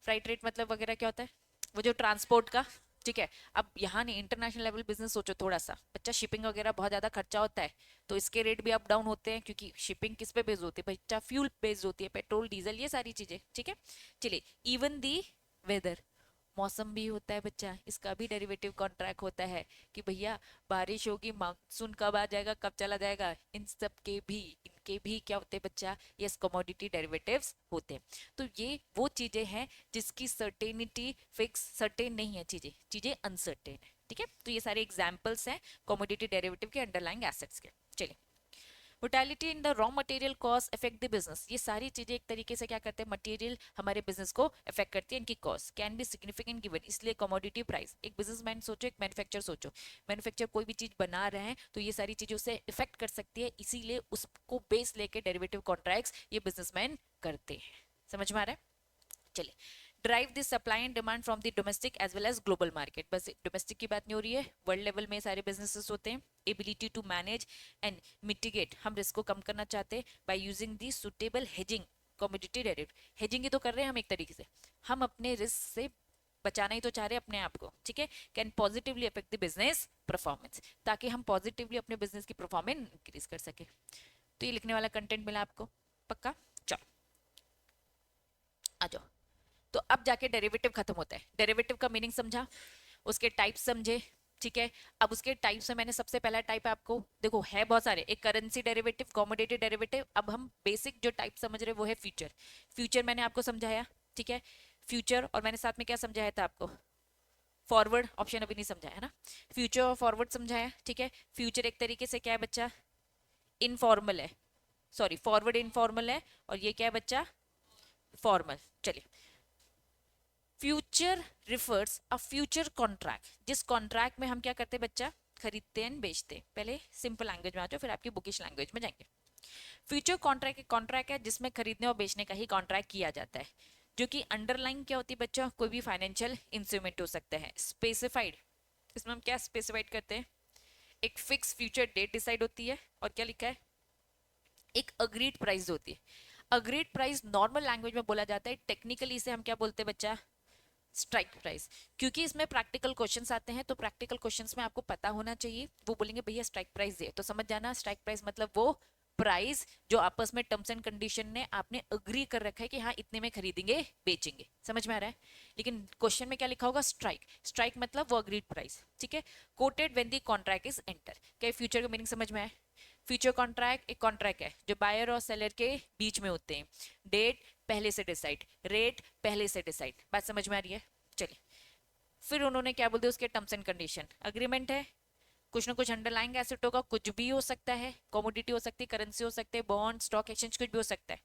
फ्राइट रेट मतलब वगैरह क्या होता है, वो जो ट्रांसपोर्ट का, ठीक है। अब यहाँ नहीं, इंटरनेशनल लेवल बिजनेस सोचो थोड़ा सा बच्चा, शिपिंग वगैरह बहुत ज्यादा खर्चा होता है, तो इसके रेट भी अप डाउन होते हैं, क्योंकि शिपिंग किस पे बेस्ड होती है बच्चा, फ्यूल बेस्ड होती है, पेट्रोल डीजल ये सारी चीजें, ठीक है। चलिए, इवन दी वेदर, मौसम भी होता है बच्चा, इसका भी डेरिवेटिव कॉन्ट्रैक्ट होता है कि भैया बारिश होगी, मानसून कब आ जाएगा कब चला जाएगा, इन सब के भी, इनके भी क्या होते हैं बच्चा, यस कमोडिटी डेरिवेटिव्स होते हैं। तो ये वो चीजें हैं जिसकी सर्टेनिटी फिक्स सर्टेन नहीं है, चीजें चीजें अनसर्टेन है, ठीक है। तो ये सारे एग्जाम्पल्स हैं कमोडिटी डेरिवेटिव के अंडरलाइंग एसेट्स के। चलिए, volatility in the raw material cost affect the business, ये सारी चीजें एक तरीके से क्या करते हैं, मटेरियल हमारे बिजनेस को अफेक्ट करती है, इनकी cost can be significant given, इसलिए कमोडिटी प्राइस, एक बिजनेसमैन सोचो, एक मैन्युफैक्चर सोचो, मैन्युफैक्चर कोई भी चीज बना रहे हैं तो ये सारी चीजें उससे इफेक्ट कर सकती है, इसीलिए उसको बेस लेके डेरिवेटिव कॉन्ट्रैक्ट्स ये बिजनेसमैन करते हैं। समझ में आ रहा है, चलिए। Drive this supply and demand from the domestic as well as global market, बस डोमेस्टिक की बात नहीं हो रही है, वर्ल्ड लेवल में सारे बिजनेसेस होते हैं। Ability to manage and mitigate, हम रिस्क को कम करना चाहते हैं by using the suitable hedging commodity derivative, hedging ही तो कर रहे हैं हम एक तरीके से, हम अपने रिस्क से बचाना ही तो चाह रहे हैं अपने आप को, ठीक है। Can positively affect the business performance, ताकि हम पॉजिटिवली अपने बिजनेस की परफॉर्मेंस इंक्रीज कर सके। तो ये लिखने वाला कंटेंट मिला आपको, पक्का, चलो आ जाओ। तो अब जाके डेरिवेटिव खत्म होता है, डेरिवेटिव का मीनिंग समझा, उसके टाइप समझे, ठीक है। अब उसके टाइप से मैंने सबसे पहला टाइप आपको, देखो है बहुत सारे, एक करेंसी डेरिवेटिव, कमोडिटी डेरिवेटिव, अब हम बेसिक जो टाइप समझ रहे वो है फ्यूचर। फ्यूचर मैंने आपको समझाया, ठीक है, फ्यूचर, और मैंने साथ में क्या समझाया था आपको, फॉरवर्ड, ऑप्शन अभी नहीं समझाया है ना, फ्यूचर और फॉरवर्ड समझाया, ठीक है। फ्यूचर एक तरीके से क्या है बच्चा, इनफॉर्मल है, सॉरी फॉरवर्ड इनफॉर्मल है, और ये क्या है बच्चा, फॉर्मल। चलिए, future refers a future contract, जिस कॉन्ट्रैक्ट में हम क्या करते हैं बच्चा, खरीदते हैं बेचते हैं। पहले सिंपल लैंग्वेज में आ जाओ, फिर आपकी बुकिश लैंग्वेज में जाएंगे। फ्यूचर कॉन्ट्रैक्ट एक कॉन्ट्रैक्ट है जिसमें खरीदने और बेचने का ही कॉन्ट्रैक्ट किया जाता है, जो कि अंडरलाइन क्या होती है बच्चा, कोई भी फाइनेंशियल इंस्ट्रूमेंट हो सकता है, स्पेसिफाइड, इसमें हम क्या स्पेसिफाइड करते हैं, एक फिक्स फ्यूचर डेट डिसाइड होती है, और क्या लिखा है, एक अग्रीड प्राइस होती है। अग्रीड प्राइस नॉर्मल लैंग्वेज में बोला जाता है, टेक्निकली इसे हम क्या बोलते हैं बच्चा, स्ट्राइक प्राइस। क्योंकि इसमें प्रैक्टिकल क्वेश्चंस आते हैं तो प्रैक्टिकल क्वेश्चंस में आपको पता होना चाहिए, वो बोलेंगे भैया स्ट्राइक प्राइस दे, तो समझ जाना स्ट्राइक प्राइस मतलब वो प्राइस जो आपस में टर्म्स एंड कंडीशन ने आपने अग्री कर रखा है कि हाँ इतने में खरीदेंगे बेचेंगे, समझ में आ रहा है। लेकिन क्वेश्चन में क्या लिखा होगा, स्ट्राइक, स्ट्राइक मतलब वो अग्रीड प्राइस, ठीक है। Coated when the contract is enter, क्या फ्यूचर का मीनिंग समझ में आया। फ्यूचर कॉन्ट्रैक्ट एक कॉन्ट्रैक्ट है जो बायर और सेलर के बीच में होते हैं, डेट पहले से डिसाइड, रेट पहले से डिसाइड, बात समझ में आ रही है। चलिए, फिर उन्होंने क्या बोल दिया उसके टर्म्स एंड कंडीशन, अग्रीमेंट है, कुछ ना कुछ अंडरलाइंग एसेट होगा, कुछ भी हो सकता है, कमोडिटी हो सकती है, करेंसी हो सकती है, बॉन्ड, स्टॉक एक्सचेंज, कुछ भी हो सकता है।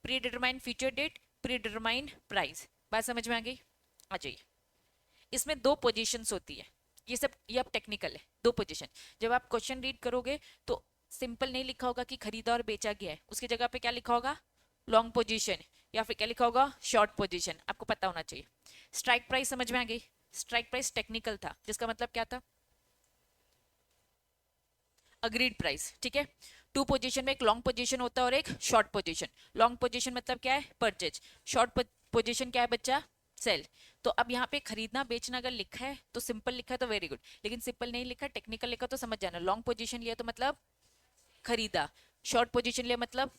Predetermined future date, predetermined price, बात समझ में आ गई? आ जाइए। इसमें दो पोजीशंस होती है, ये अब टेक्निकल है, दो पोजीशन। जब आप क्वेश्चन रीड करोगे तो सिंपल नहीं लिखा होगा कि खरीदा और बेचा गया है, उसकी जगह पे क्या लिखा होगा, लॉन्ग पोजीशन, या फिर क्या लिखा होगा, शॉर्ट पोजीशन, आपको पता होना चाहिए। स्ट्राइक प्राइस समझ में आ गई? स्ट्राइक प्राइस टेक्निकल था, जिसका मतलब क्या था, अग्रीड प्राइस, ठीक है। टू पोजीशन में एक लॉन्ग पोजीशन होता है और एक शॉर्ट पोजीशन। लॉन्ग पोजीशन मतलब क्या है, परचेज, शॉर्ट पोजीशन क्या है बच्चा, सेल। तो अब यहाँ पे खरीदना बेचना अगर लिखा है तो सिंपल लिखा है तो वेरी गुड, लेकिन सिंपल नहीं लिखा, टेक्निकल लिखा तो समझ जाना, लॉन्ग पोजीशन लिया तो मतलब खरीदा, शॉर्ट पोजीशन लिया मतलब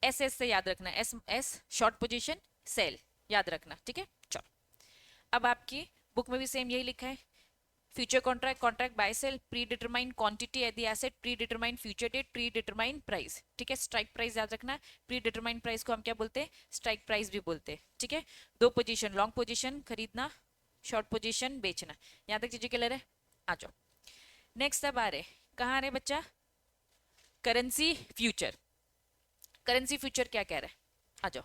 एस एस से याद रखना, S S short position, sell, याद रखना, ठीक है। चलो, अब आपकी बुक में भी सेम यही लिखा है, future contract, contract buy sell, predetermine quantity at the asset, predetermine future date, predetermine price, ठीक है। स्ट्राइक प्राइस याद रखना, प्री डिटरमाइन प्राइस को हम क्या बोलते हैं, स्ट्राइक प्राइस भी बोलते हैं, ठीक है। दो पोजीशन, लॉन्ग पोजीशन खरीदना, शॉर्ट पोजीशन बेचना, यहाँ तक चीजें क्लियर है? आ जाओ नेक्स्ट। अब आ रहे, कहाँ आ रहे बच्चा, करेंसी फ्यूचर। करेंसी फ्यूचर क्या कह रहा है, आ जाओ।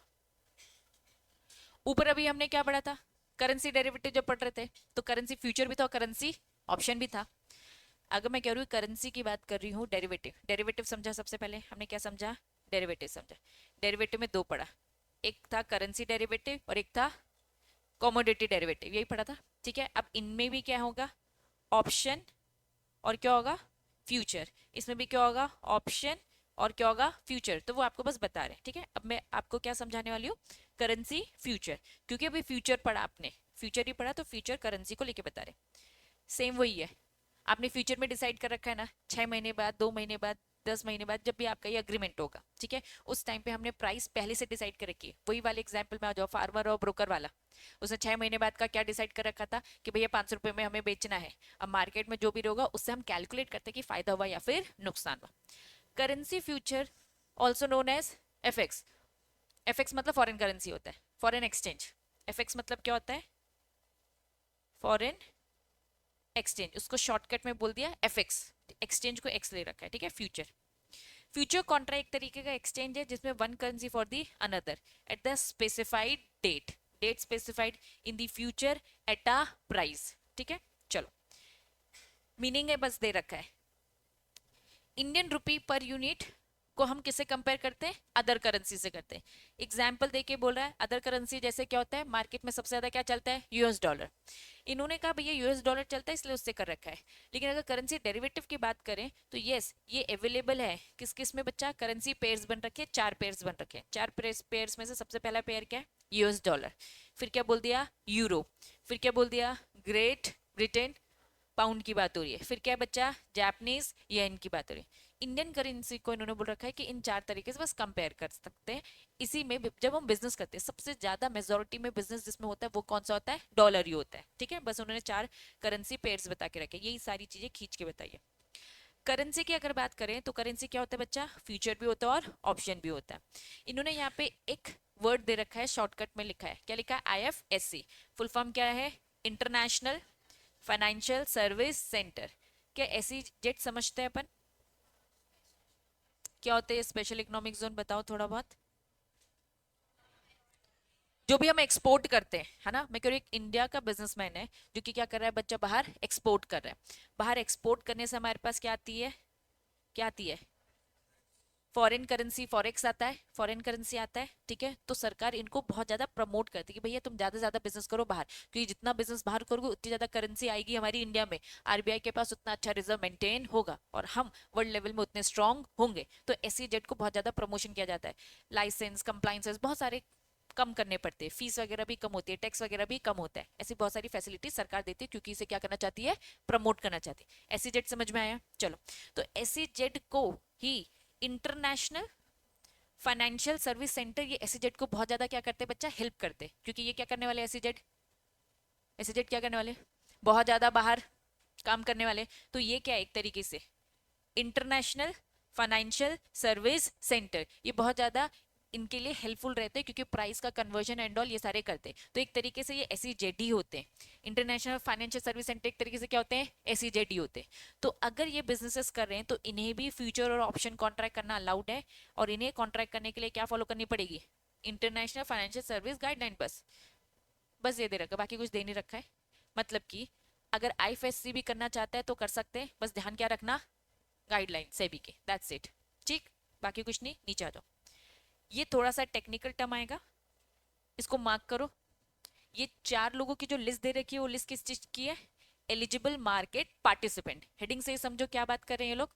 ऊपर अभी हमने क्या पढ़ा था, करेंसी डेरिवेटिव जब पढ़ रहे थे तो करेंसी फ्यूचर भी था और करेंसी ऑप्शन भी था। अगर मैं कह रही हूँ करेंसी की बात कर रही हूँ, डेरिवेटिव, डेरिवेटिव समझा, सबसे पहले हमने क्या समझा, डेरिवेटिव समझा। डेरिवेटिव में दो पढ़ा, एक था करेंसी डेरिवेटिव और एक था कॉमोडिटी डेरिवेटिव, यही पढ़ा था, ठीक है। अब इनमें भी क्या होगा, ऑप्शन और क्या होगा, फ्यूचर। इसमें भी क्या होगा, ऑप्शन और क्या होगा, फ्यूचर। तो वो आपको बस बता रहे हैं, ठीक है। अब मैं आपको क्या समझाने वाली हूँ, करेंसी फ्यूचर, क्योंकि अभी फ्यूचर पढ़ा आपने, फ्यूचर ही पढ़ा तो फ्यूचर करेंसी को लेके बता रहे, सेम वही है। आपने फ्यूचर में डिसाइड कर रखा है ना, 6 महीने बाद, 2 महीने बाद, 10 महीने बाद, जब भी आपका ये अग्रीमेंट होगा, ठीक है, उस टाइम पे हमने प्राइस पहले से डिसाइड कर रखी है। वही वाले एग्जाम्पल में आ जाओ, फार्मर और ब्रोकर वाला, उसने 6 महीने बाद का क्या डिसाइड कर रखा था कि भैया 500 रुपये में हमें बेचना है। अब मार्केट में जो भी होगा उससे हम कैलकुलेट करते हैं कि फायदा हुआ या फिर नुकसान हुआ। Currency future also known as FX. FX मतलब फॉरेन करेंसी होता है, फॉरेन एक्सचेंज। एफएक्स मतलब क्या होता है, फॉरेन एक्सचेंज, उसको शॉर्टकट में बोल दिया एफएक्स, एक्सचेंज को एक्स ले रखा है, ठीक है। फ्यूचर, फ्यूचर कॉन्ट्रैक्ट एक तरीके का एक्सचेंज है जिसमें one currency for the another at the specified date, date specified in the future at a price, ठीक है। चलो, मीनिंग है बस दे रखा है। इंडियन रुपी पर यूनिट को हम किससे कंपेयर करते हैं, अदर करेंसी से करते हैं। एग्जाम्पल देके बोल रहा है, अदर करेंसी जैसे क्या होता है, मार्केट में सबसे ज्यादा क्या चलता है, यूएस डॉलर। इन्होंने कहा भैया यूएस डॉलर चलता है इसलिए उससे कर रखा है। लेकिन अगर करेंसी डेरिवेटिव की बात करें तो यस, ये अवेलेबल है किस किस में बच्चा, करेंसी पेयर्स बन रखे, 4 पेयर्स बन रखे। 4 पेयर्स में से सबसे पहला पेयर क्या है, यूएस डॉलर, फिर क्या बोल दिया, यूरो, फिर क्या बोल दिया, ग्रेट ब्रिटेन पाउंड की बात हो रही है, फिर क्या बच्चा, जापानीज येन की बात हो रही है। इंडियन करेंसी को इन्होंने बोल रखा है कि इन 4 तरीके से बस कंपेयर कर सकते हैं। इसी में जब हम बिजनेस करते हैं सबसे ज्यादा मेजोरिटी में बिजनेस जिसमें होता है वो कौन सा होता है, डॉलर ही होता है, ठीक है। बस उन्होंने 4 करेंसी पेयर्स बता के रखे, यही सारी चीजें खींच के बताइए। करेंसी की अगर बात करें तो करेंसी क्या होता है बच्चा, फ्यूचर भी होता है और ऑप्शन भी होता है। इन्होंने यहाँ पे एक वर्ड दे रखा है, शॉर्टकट में लिखा है, क्या लिखा है, IFSC। फुल फॉर्म क्या है, इंटरनेशनल फाइनेंशियल सर्विस सेंटर। क्या ऐसी जेट समझते हैं अपन, क्या होते हैं स्पेशल इकोनॉमिक जोन, बताओ थोड़ा बहुत। जो भी हम एक्सपोर्ट करते हैं, है ना, मैं कह रही हूँ एक इंडिया का बिजनेसमैन है जो कि क्या कर रहा है बच्चा, बाहर एक्सपोर्ट कर रहा है। बाहर एक्सपोर्ट करने से हमारे पास क्या आती है, क्या आती है, फॉरेन करेंसी, फॉरेक्स आता है, फॉरेन करेंसी आता है, ठीक है। तो सरकार इनको बहुत ज्यादा प्रमोट करती है कि भैया तुम ज्यादा से ज्यादा बिजनेस करो बाहर, क्योंकि जितना बिजनेस बाहर करोगे उतनी ज्यादा करेंसी आएगी हमारी इंडिया में, आरबीआई के पास उतना अच्छा रिजर्व मेंटेन होगा और हम वर्ल्ड लेवल में उतने स्ट्रांग होंगे। तो एसईजेड को बहुत ज्यादा प्रमोशन किया जाता है, लाइसेंस, कंप्लाइंसेस बहुत सारे कम करने पड़ते हैं, फीस वगैरह भी कम होती है, टैक्स वगैरह भी कम होता है, ऐसी बहुत सारी फैसिलिटी सरकार देती है क्योंकि इसे क्या करना चाहती है, प्रमोट करना चाहती है। एसईजेड समझ में आया, चलो। तो एसईजेड को ही इंटरनेशनल फाइनेंशियल सर्विस सेंटर, ये एसईजेड को बहुत ज्यादा क्या करते हैं बच्चा, हेल्प करते हैं, क्योंकि ये क्या करने वाले, एसईजेड, एसईजेड क्या करने वाले, बहुत ज्यादा बाहर काम करने वाले। तो ये क्या है, एक तरीके से इंटरनेशनल फाइनेंशियल सर्विस सेंटर, ये बहुत ज्यादा इनके लिए हेल्पफुल रहते हैं, क्योंकि प्राइस का कन्वर्जन एंड ऑल ये सारे करते हैं। तो एक तरीके से ये एसईजेडी होते हैं, इंटरनेशनल फाइनेंशियल सर्विस सेंटर एक तरीके से क्या होते हैं, एसईजेडी होते हैं। तो अगर ये बिजनेसेस कर रहे हैं तो इन्हें भी फ्यूचर और ऑप्शन कॉन्ट्रैक्ट करना अलाउड है, और इन्हें कॉन्ट्रैक्ट करने के लिए क्या फॉलो करनी पड़ेगी, इंटरनेशनल फाइनेंशियल सर्विस गाइडलाइन। बस बस ये दे रखा है, बाकी कुछ दे नहीं रखा है। मतलब कि अगर आईएफएससी भी करना चाहता है तो कर सकते हैं, बस ध्यान क्या रखना, गाइडलाइन सेबी के, दैट्स इट। ठीक, बाकी कुछ नहीं, नीचे आ जाओ। ये थोड़ा सा टेक्निकल टर्म आएगा, इसको मार्क करो। ये 4 लोगों की जो लिस्ट दे रखी है वो लिस्ट किस चीज की है, एलिजिबल मार्केट पार्टिसिपेंट। हेडिंग से समझो क्या बात कर रहे हैं ये लोग,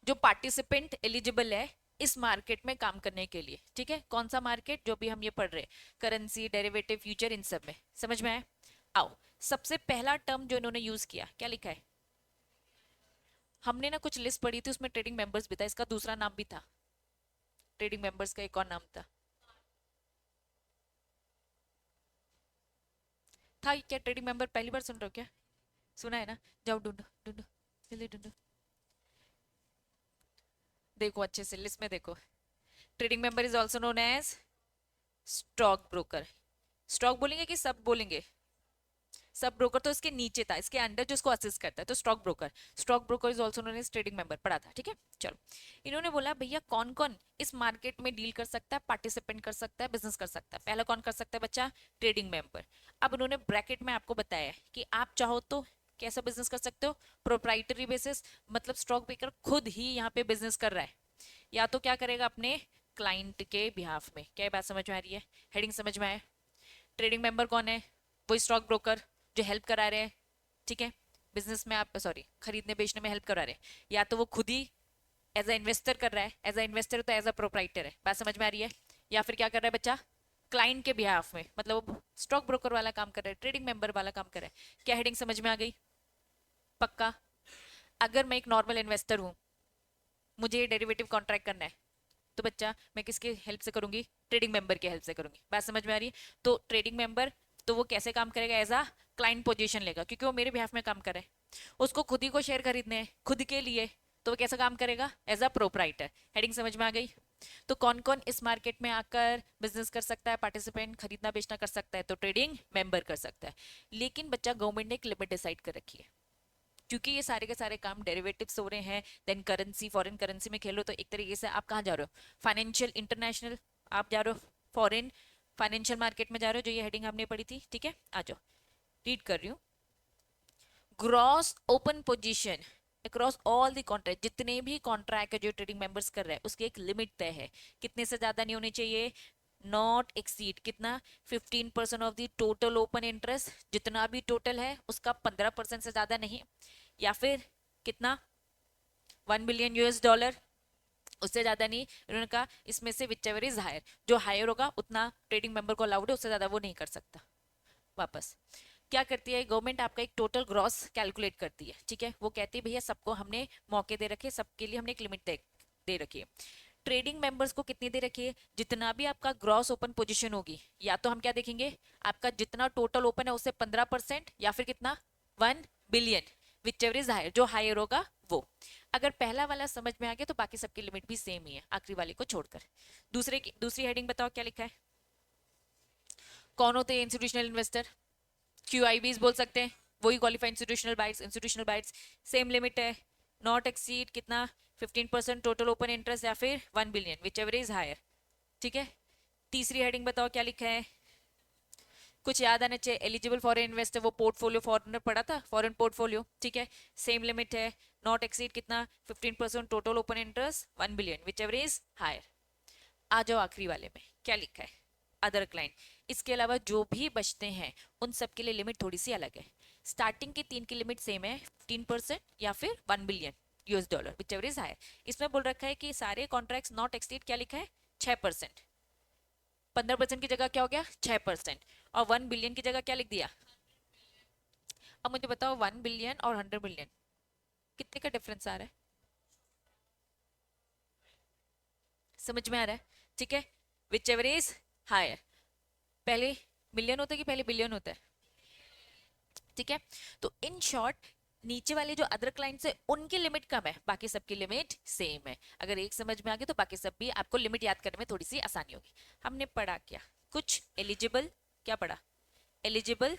जो पार्टिसिपेंट एलिजिबल है इस मार्केट में काम करने के लिए। ठीक है, कौन सा मार्केट, जो भी हम ये पढ़ रहे हैं, करेंसी, डेरिवेटिव, फ्यूचर, इन सब में। समझ में आया? आओ, सबसे पहला टर्म जो इन्होंने यूज किया, क्या लिखा है, हमने ना कुछ लिस्ट पढ़ी थी, उसमें ट्रेडिंग मेंबर्स भी था, इसका दूसरा नाम भी था, ट्रेडिंग मेंबर्स का एक और नाम था क्या ट्रेडिंग मेंबर पहली बार सुन रहे हो क्या? सुना है ना? जाओ ढूंढो ढूंढो, जल्दी ढूंढो, देखो अच्छे से लिस्ट में देखो। Trading member is also known as stock broker. Stock बोलेंगे कि सब बोलेंगे, सब ब्रोकर तो इसके नीचे था, इसके अंडर जो इसको असिस्ट करता है, तो stock broker. Stock broker is also known as trading member, पढ़ा था। ठीक है, चलो। इन्होंने बोला भैया कौन कौन इस मार्केट में डील कर सकता है, पार्टिसिपेंट कर सकता है, बिजनेस कर सकता है। पहला कौन कर सकता है बच्चा, ट्रेडिंग मेंबर। अब उन्होंने ब्रैकेट में आपको बताया कि आप चाहो तो कैसा बिजनेस कर सकते हो, प्रोप्राइटरी बेसिस, मतलब स्टॉक ब्रोकर खुद ही यहाँ पे बिजनेस कर रहा है, या तो क्या करेगा, अपने क्लाइंट के बिहाफ में। क्या बात समझ में आ रही है, हेडिंग समझ में आए? ट्रेडिंग मेंबर कौन है, वो स्टॉक ब्रोकर जो हेल्प करा रहे हैं, ठीक है, बिजनेस में, आप सॉरी खरीदने बेचने में हेल्प करा रहे हैं, या तो वो खुद ही एज अ इन्वेस्टर कर रहा है, एज अ इन्वेस्टर तो एज अ प्रोप्राइटर है। बात समझ में आ रही है? या फिर क्या कर रहा है बच्चा, क्लाइंट के बिहाफ में, मतलब वो स्टॉक ब्रोकर वाला काम कर रहा है, ट्रेडिंग मेंबर वाला काम कर रहा है। क्या हेडिंग समझ में आ गई? पक्का? अगर मैं एक नॉर्मल इन्वेस्टर हूँ, मुझे डेरिवेटिव कॉन्ट्रैक्ट करना है, तो बच्चा मैं किसके हेल्प से करूंगी, ट्रेडिंग मेंबर की हेल्प से करूंगी। बात समझ में आ रही है? तो ट्रेडिंग मेंबर तो वो कैसे काम करेगा, एज अ क्लाइंट पोजीशन लेगा, क्योंकि वो मेरे बिहाफ में काम करे, उसको खुद ही को शेयर खरीदने हैं खुद के लिए, तो वो कैसा काम करेगा, एज अ प्रोप्राइटर। हेडिंग समझ में आ गई? तो कौन कौन इस मार्केट में आकर बिजनेस कर सकता है, पार्टिसिपेंट, खरीदना बेचना कर सकता है, तो ट्रेडिंग मेंबर कर सकता है। लेकिन बच्चा गवर्नमेंट ने एक लिमिट डिसाइड कर रखी है, क्योंकि ये सारे के सारे काम डेरिवेटिव्स हो रहे हैं, देन करेंसी, फॉरेन करेंसी में खेलो, तो एक तरीके से आप कहाँ जा रहे हो, फाइनेंशियल इंटरनेशनल, आप जा रहे हो फॉरेन फाइनेंशियल मार्केट में जा रहे हो, जो ये हेडिंग हमने पढ़ी थी। ठीक है, आ जाओ, रीड कर रही हूँ। Gross open position across all the contract, जितने भी कॉन्ट्रैक्ट है जो ट्रेडिंग मेंबर्स कर रहे हैं, उसकी एक लिमिट तय है, कितने से ज्यादा नहीं होनी चाहिए, नॉट एक्सीड कितना, 15% of the total open interest, जितना भी टोटल है उसका 15% से ज्यादा नहीं, या फिर कितना, 1 बिलियन US डॉलर, उससे ज्यादा नहीं। उन्होंने कहा इसमें से विच एवर इज हायर, जो हायर होगा उतना ट्रेडिंग मेंबर को अलाउड है, उससे ज्यादा वो नहीं कर सकता। वापस क्या करती है गवर्नमेंट, आपका एक टोटल ग्रॉस कैलकुलेट करती है। ठीक है, वो कहती है भैया सबको हमने मौके दे रखे, सबके लिए हमने एक लिमिट दे रखी है। ट्रेडिंग मेंबर्स को कितनी दे रखी है, जितना भी आपका ग्रॉस ओपन पोजीशन होगी, या तो हम क्या देखेंगे, आपका जितना टोटल ओपन है उससे 15%, या फिर कितना, 1 billion, whichever is higher, जो हायर होगा वो। अगर पहला वाला समझ में आ गया तो बाकी सबकी लिमिट भी सेम ही है, आखिरी वाले को छोड़कर। दूसरी हेडिंग बताओ क्या लिखा है, कौन होते हैं इंस्टीट्यूशनल इन्वेस्टर, QIBs बोल सकते हैं, वही qualified institutional buyers. Institutional buyers same limit है, नॉट एक्सीड कितना, 15% टोटल ओपन इंटरेस्ट, या फिर 1 billion, whichever is higher. ठीक है, तीसरी हेडिंग बताओ क्या लिखा है, कुछ याद आना चाहिए, एलिजिबल फॉरेन इन्वेस्टर, वो पोर्टफोलियो फॉरेनर पढ़ा था, फॉरेन पोर्टफोलियो। ठीक है, सेम लिमिट है, नॉट एक्सीड कितना, 15% total open interest, 1 billion, whichever is higher. आ जाओ आखिरी वाले में क्या लिखा है, अदर क्लाइंट। इसके अलावा जो भी बचते हैं उन सब के लिए लिमिट थोड़ी सी अलग है। स्टार्टिंग के 3 की लिमिट सेम है, 15% या फिर 1 billion US dollar, whichever is higher. इसमें बोल रखा है कि सारे कॉन्ट्रैक्ट्स नॉट एक्सीड क्या लिखा है, 6%। 15% की जगह क्या हो गया, 6%, और 1 बिलियन की जगह क्या लिख दिया। अब मुझे बताओ 1 बिलियन और 100 बिलियन कितने का डिफरेंस आ रहा है, समझ में आ रहा है? ठीक है, विच एवर इज हायर, पहले मिलियन होता है कि पहले बिलियन होता है? ठीक है, तो इन शॉर्ट नीचे वाले जो अदर क्लाइंट्स है उनकी लिमिट कम है, बाकी सबकी लिमिट सेम है। अगर एक समझ में आ गया तो बाकी सब भी आपको लिमिट याद करने में थोड़ी सी आसानी होगी। हमने पढ़ा क्या कुछ एलिजिबल, क्या पढ़ा, एलिजिबल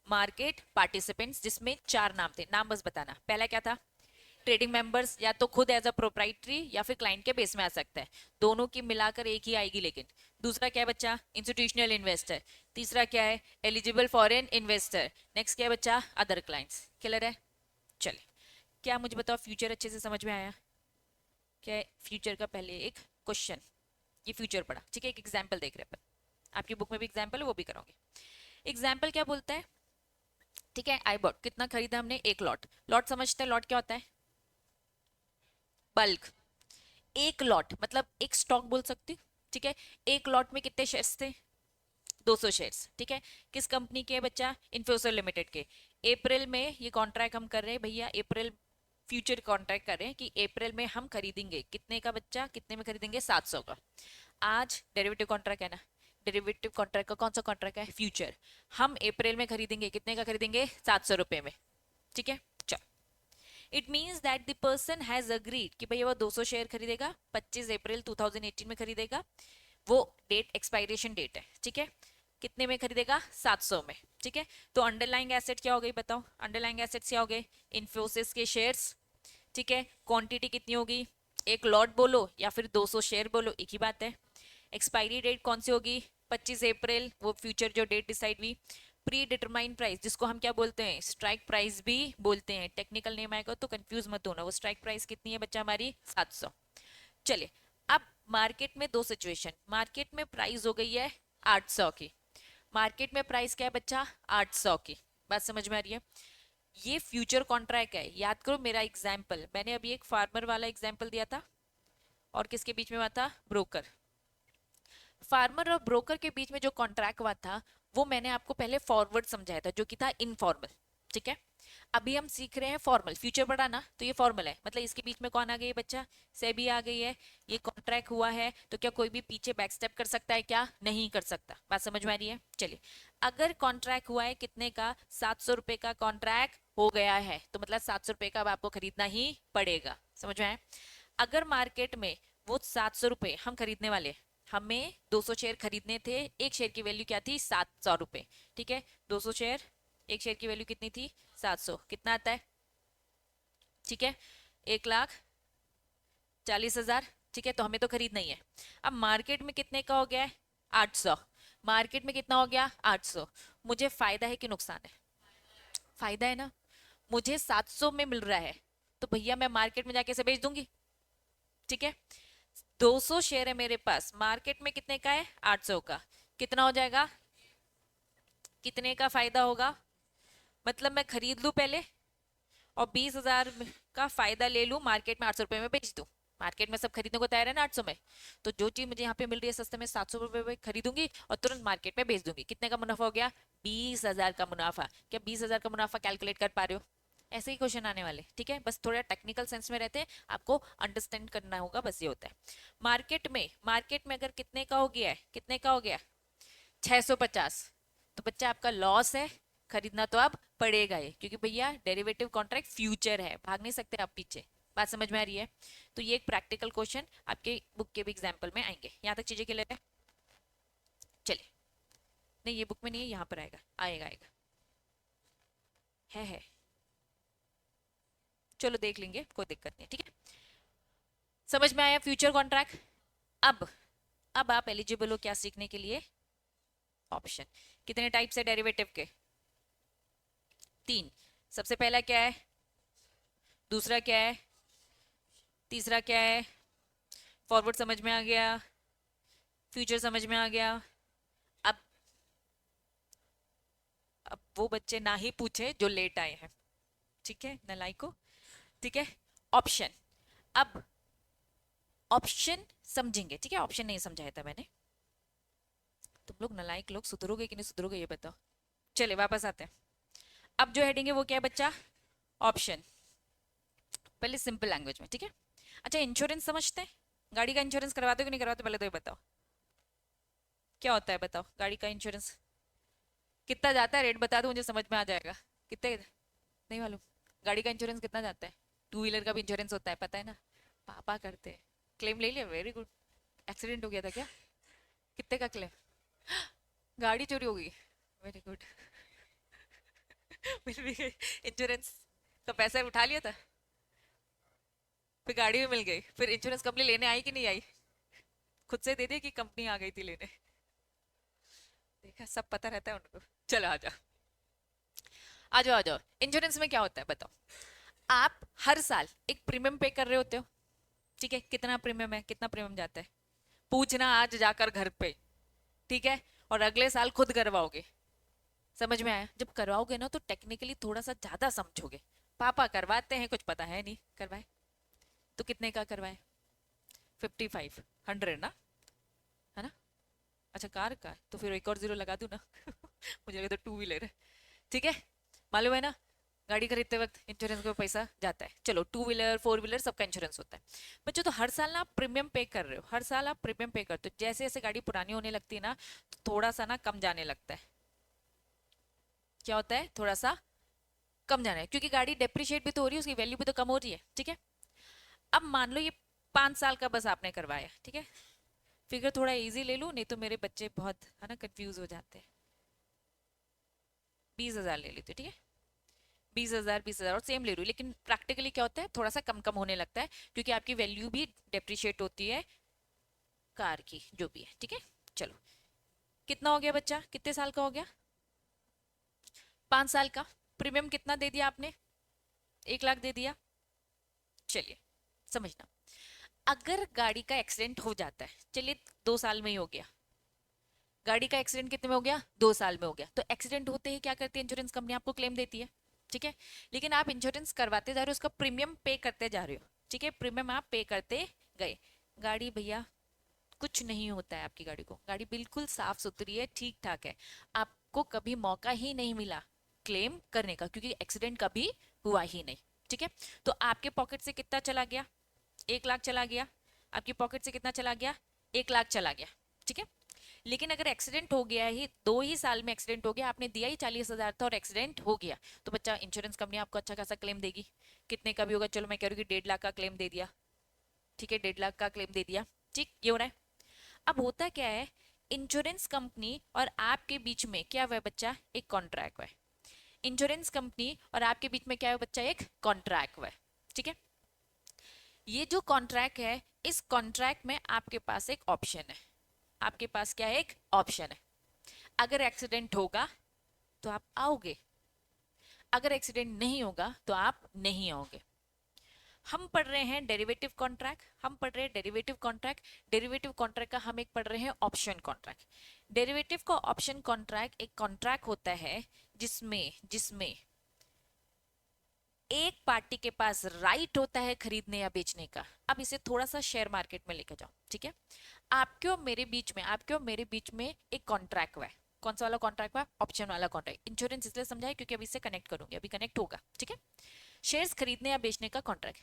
मार्केट पार्टिसिपेंट्स, जिसमें 4 नाम थे, नाम बस बताना। पहला क्या था, ट्रेडिंग मेंबर्स, या तो खुद एज अ प्रोप्राइटरी या फिर क्लाइंट के बेस में आ सकता है, दोनों की मिलाकर एक ही आएगी लेकिन। दूसरा क्या है बच्चा, इंस्टीट्यूशनल इन्वेस्टर। तीसरा क्या है, एलिजिबल फॉरेन इन्वेस्टर। नेक्स्ट क्या है बच्चा, अदर क्लाइंट्स। क्लियर है? चले, क्या मुझे बताओ फ्यूचर अच्छे से समझ में आया? क्या है फ्यूचर का पहले एक क्वेश्चन, ये फ्यूचर पढ़ा, ठीक है, एक एग्जाम्पल देख रहे हैं अपन, आपकी बुक में भी एग्जाम्पल है वो भी करोगे। एग्जाम्पल क्या बोलता है, ठीक है, आई बॉट, कितना खरीदा हमने, एक लॉट। लॉट समझते हैं, लॉट क्या होता है, बल्क। एक लॉट मतलब एक स्टॉक बोल सकती हूँ, ठीक है। एक लॉट में कितने शेयर्स थे, 200 शेयर्स, ठीक है। किस कंपनी के बच्चा, इन्फोसिस लिमिटेड के। अप्रैल में ये कॉन्ट्रैक्ट हम कर रहे हैं भैया, अप्रैल फ्यूचर कॉन्ट्रैक्ट कर रहे हैं कि अप्रैल में हम खरीदेंगे कितने का बच्चा, कितने में खरीदेंगे, 700 का। आज डेरिवेटिव कॉन्ट्रैक्ट है ना, डेरिवेटिव कॉन्ट्रैक्ट का कौन सा कॉन्ट्रैक्ट है, फ्यूचर। हम अप्रैल में खरीदेंगे, कितने का खरीदेंगे, 700 रुपए में, ठीक है। चलो, it means that the person has agreed कि भैया वो 200 शेयर खरीदेगा, 25 अप्रैल 2018 में खरीदेगा। वो डेट एक्सपायरेशन डेट है, ठीक है। कितने में खरीदेगा, 700 में, ठीक है। तो अंडरलाइंग एसेट क्या हो गई बताओ, अंडरलाइंग एसेट्स क्या हो गए, इन्फोसिस के शेयर्स, ठीक है। क्वांटिटी कितनी होगी, एक लॉट बोलो या फिर 200 शेयर बोलो, एक ही बात है। एक्सपायरी डेट कौन सी होगी, 25 अप्रैल, वो फ्यूचर जो डेट डिसाइड हुई। प्री डिटरमाइंड प्राइस, जिसको हम क्या बोलते हैं, स्ट्राइक प्राइस भी बोलते हैं, टेक्निकल नेम आएगा तो कंफ्यूज मत होना। वो स्ट्राइक प्राइस कितनी है बच्चा हमारी, 700। चलिए, अब मार्केट में दो सिचुएशन, मार्केट में प्राइस हो गई है 800 की, मार्केट में प्राइस क्या है बच्चा, 800 की। बात समझ में आ रही है? ये फ्यूचर कॉन्ट्रैक्ट है, याद करो मेरा एग्जाम्पल, मैंने अभी एक फार्मर वाला एग्जाम्पल दिया था, और किसके बीच में हुआ था, ब्रोकर। फार्मर और ब्रोकर के बीच में जो कॉन्ट्रैक्ट हुआ था वो मैंने आपको पहले फॉरवर्ड समझाया था, जो कि था इनफॉर्मल, ठीक है। अभी हम सीख रहे हैं फॉर्मल, फ्यूचर पढ़ा ना, तो ये फॉर्मल है, मतलब इसके बीच में कौन आ गई है बच्चा, सेबी आ गई है। ये कॉन्ट्रैक्ट हुआ है तो क्या कोई भी पीछे बैक स्टेप कर सकता है क्या, नहीं कर सकता। बात समझ में आ रही है? चलिए, अगर कॉन्ट्रैक्ट हुआ है कितने का, 700 रुपए का कॉन्ट्रैक्ट हो गया है, तो मतलब 700 रुपए का अब आपको खरीदना ही पड़ेगा। समझ में आया? अगर मार्केट में वो 700 रुपए हम खरीदने वाले, हमें 200 शेयर खरीदने थे, एक शेयर की वैल्यू क्या थी, 700 रुपए, ठीक है। 200 शेयर, एक शेयर की वैल्यू कितनी थी, 700, कितना आता है, ठीक है, 1,40,000, ठीक है। तो हमें तो खरीदना ही है। अब मार्केट में कितने का हो गया है, 800। मार्केट में कितना हो गया, 800। मुझे फायदा है कि नुकसान है, फायदा है ना, मुझे 700 में मिल रहा है, तो भैया मैं मार्केट में जाके इसे बेच दूंगी, ठीक है। 200 शेयर है मेरे पास, मार्केट में कितने का है, 800 का, कितना हो जाएगा, कितने का फायदा होगा, मतलब मैं खरीद लूं पहले और 20,000 का फायदा ले लूं, मार्केट में 800 रुपए में बेच दूं। मार्केट में सब खरीदने को तैयार है ना 800 में, तो जो चीज मुझे यहाँ पे मिल रही है सस्ते में, 700 रुपए में खरीदूंगी और तुरंत मार्केट में बेच दूंगी। कितने का मुनाफा हो गया, 20,000 का मुनाफा। क्या 20,000 का मुनाफा कैलकुलेट कर पा रहे हो? ऐसे ही क्वेश्चन आने वाले, ठीक है, बस थोड़ा टेक्निकल सेंस में रहते हैं, आपको अंडरस्टैंड करना होगा, बस ये होता है। मार्केट में अगर कितने का हो गया है, कितने का हो गया, 650, तो बच्चा आपका लॉस है, खरीदना तो अब पड़ेगा ही, क्योंकि भैया डेरिवेटिव कॉन्ट्रैक्ट फ्यूचर है, भाग नहीं सकते आप पीछे। बात समझ में आ रही है? तो ये एक प्रैक्टिकल क्वेश्चन आपके बुक के भी एग्जाम्पल में आएंगे। यहाँ तक चीजें क्लियर है? चलिए, नहीं ये बुक में नहीं है, यहाँ पर आएगा, आएगा आएगा, है। चलो देख लेंगे, कोई दिक्कत नहीं है, ठीक है। समझ में आया फ्यूचर कॉन्ट्रैक्ट? अब अब आप एलिजिबल हो क्या सीखने के लिए, ऑप्शन। कितने टाइप्स है डेरिवेटिव के, 3। सबसे पहला क्या है, दूसरा क्या है, तीसरा क्या है, फॉरवर्ड समझ में आ गया, फ्यूचर समझ में आ गया। अब अब वो बच्चे ना ही पूछे जो लेट आए हैं, ठीक है, नलाइको, ठीक है। ऑप्शन, अब ऑप्शन समझेंगे, ठीक है, ऑप्शन नहीं समझाया था मैंने। तुम लोग नलायक लोग सुधरोगे कि नहीं सुधरोगे ये बताओ। चले वापस आते हैं। अब जो हेडिंग है वो क्या है बच्चा, ऑप्शन, पहले सिंपल लैंग्वेज में, ठीक है। अच्छा, इंश्योरेंस समझते हैं, गाड़ी का इंश्योरेंस करवाते हो कि नहीं करवाते, पहले तो ये बताओ क्या होता है, बताओ गाड़ी का इंश्योरेंस कितना जाता है, रेट बता दो मुझे, समझ में आ जाएगा। कितने, नहीं मालूम, गाड़ी का इंश्योरेंस कितना जाता है? टू व्हीलर का भी इंश्योरेंस होता है, पता है ना? पापा करते हैं। क्लेम ले लिया, वेरी गुड। एक्सीडेंट हो गया था क्या? कितने का क्लेम? गाड़ी चोरी हो गई, वेरी गुड। मिल भी गई इंश्योरेंस का पैसा उठा लिया था? फिर गाड़ी भी मिल गई, फिर इंश्योरेंस कंपनी लेने आई कि नहीं आई? खुद से दे दी कि कंपनी आ गई थी लेने? देखा, सब पता रहता है उनको। चलो आ जाओ, आ जाओ, आ जाओ। इंश्योरेंस में क्या होता है बताओ? आप हर साल एक प्रीमियम पे कर रहे होते हो, ठीक है? कितना प्रीमियम है, कितना प्रीमियम जाता है? पूछना आज जाकर घर पे, ठीक है? और अगले साल खुद करवाओगे। समझ में आया? जब करवाओगे ना तो टेक्निकली थोड़ा सा ज्यादा समझोगे। पापा करवाते हैं, कुछ पता है नहीं, करवाए। तो कितने का करवाए? 55, 100 ना, है ना? अच्छा, कार का है, तो फिर एक और जीरो लगा दूं ना? मुझे लगा तो टू व्हीलर है। ठीक है, मालूम है ना? गाड़ी खरीदते वक्त इंश्योरेंस का पैसा जाता है। चलो, टू व्हीलर फोर व्हीलर सबका इंश्योरेंस होता है। बच्चों, तो हर साल ना आप प्रीमियम पे कर रहे हो, हर साल आप प्रीमियम पे करते हो। जैसे जैसे गाड़ी पुरानी होने लगती है ना, तो थोड़ा सा ना कम जाने लगता है। क्या होता है? थोड़ा सा कम जाना है, क्योंकि गाड़ी डेप्रिशिएट भी तो हो रही है, उसकी वैल्यू भी तो कम हो रही है। ठीक है, अब मान लो ये 5 साल का बस आपने करवाया, ठीक है? फिगर थोड़ा इजी ले लूं, नहीं तो मेरे बच्चे बहुत है ना कंफ्यूज हो जाते हैं। 20,000 ले लेते, ठीक है? 20,000, 20,000 और सेम ले रही हूँ, लेकिन प्रैक्टिकली क्या होता है, थोड़ा सा कम कम होने लगता है, क्योंकि आपकी वैल्यू भी डेप्रिशिएट होती है कार की, जो भी है। ठीक है, चलो। कितना हो गया बच्चा, कितने साल का हो गया? 5 साल का। प्रीमियम कितना दे दिया आपने? 1 लाख दे दिया। चलिए, समझना। अगर गाड़ी का एक्सीडेंट हो जाता है, चलिए 2 साल में ही हो गया। गाड़ी का एक्सीडेंट कितने में हो गया? 2 साल में हो गया। तो एक्सीडेंट होते ही क्या करती है इंश्योरेंस कंपनी? आपको क्लेम देती है। ठीक है, लेकिन आप इंश्योरेंस करवाते जा रहे हो, उसका प्रीमियम पे करते जा रहे हो। ठीक है, प्रीमियम आप पे करते गए। गाड़ी भैया, कुछ नहीं होता है आपकी गाड़ी को, गाड़ी बिल्कुल साफ सुथरी है, ठीक ठाक है। आपको कभी मौका ही नहीं मिला क्लेम करने का, क्योंकि एक्सीडेंट कभी हुआ ही नहीं। ठीक है, तो आपके पॉकेट से कितना चला गया? 1 लाख चला गया। आपकी पॉकेट से कितना चला गया? 1 लाख चला गया। ठीक है, लेकिन अगर एक्सीडेंट हो गया ही 2 ही साल में, एक्सीडेंट हो गया, आपने दिया ही 40,000 था और एक्सीडेंट हो गया, तो बच्चा इंश्योरेंस कंपनी आपको अच्छा खासा क्लेम देगी। कितने का भी होगा, चलो मैं कह रही हूँ कि 1.5 लाख का क्लेम दे दिया। ठीक है, 1.5 लाख का क्लेम दे दिया। ठीक, ये हो रहा है। अब होता क्या है, इंश्योरेंस कंपनी और आपके बीच में क्या हुआ है बच्चा? एक कॉन्ट्रैक्ट हुआ है। इंश्योरेंस कंपनी और आपके बीच में क्या है बच्चा? एक कॉन्ट्रैक्ट हुआ है। ठीक है, ये जो कॉन्ट्रैक्ट है, इस कॉन्ट्रैक्ट में आपके पास एक ऑप्शन है। आपके पास क्या है? एक ऑप्शन है। अगर एक्सीडेंट होगा तो आप आओगे, अगर एक्सीडेंट नहीं होगा तो आप नहीं आओगे। हम पढ़ रहे हैं डेरिवेटिव कॉन्ट्रैक्ट, हम पढ़ रहे हैं डेरिवेटिव कॉन्ट्रैक्ट। डेरिवेटिव कॉन्ट्रैक्ट का हम एक पढ़ रहे हैं ऑप्शन कॉन्ट्रैक्ट। डेरिवेटिव का ऑप्शन कॉन्ट्रैक्ट एक कॉन्ट्रैक्ट होता है जिसमें जिसमें एक पार्टी के पास राइट होता है खरीदने या बेचने का। अब इसे थोड़ा सा शेयर मार्केट में लेकर जाओ। ठीक है, आपके और मेरे बीच में, आपके और मेरे बीच में एक कॉन्ट्रैक्ट हुआ है। कौन सा वाला कॉन्ट्रैक्ट हुआ? ऑप्शन वाला कॉन्ट्रैक्ट। इंश्योरेंस इसलिए समझाया क्योंकि अभी इससे कनेक्ट करूंगी, अभी कनेक्ट होगा। ठीक है, शेयर्स खरीदने या बेचने का कॉन्ट्रैक्ट।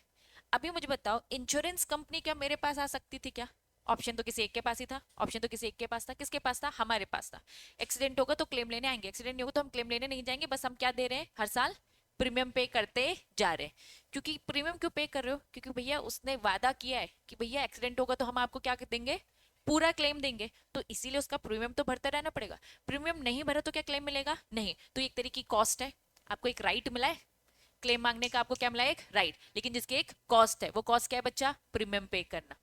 अभी मुझे बताओ, इंश्योरेंस कंपनी क्या मेरे पास आ सकती थी क्या? ऑप्शन तो किसी एक के पास ही था, ऑप्शन तो किसी एक के पास था। किसके पास था? हमारे पास था। एक्सीडेंट होगा तो क्लेम लेने आएंगे, एक्सीडेंट नहीं होगा तो हम क्लेम लेने नहीं जाएंगे, बस हम क्या दे रहे हैं? हर साल प्रीमियम पे करते जा रहे हैं। क्योंकि प्रीमियम क्यों पे कर रहे हो? क्योंकि भैया उसने वादा किया है कि भैया एक्सीडेंट होगा तो हम आपको क्या देंगे? पूरा क्लेम देंगे, तो इसीलिए उसका प्रीमियम तो भरता रहना पड़ेगा। प्रीमियम नहीं भरा तो क्या क्लेम मिलेगा? नहीं। तो एक तरीके की कॉस्ट है, आपको एक राइट मिला है क्लेम मांगने का, आपको क्या मिला? एक राइट, लेकिन जिसकी एक कॉस्ट है। वो कॉस्ट क्या है बच्चा? प्रीमियम पे करना।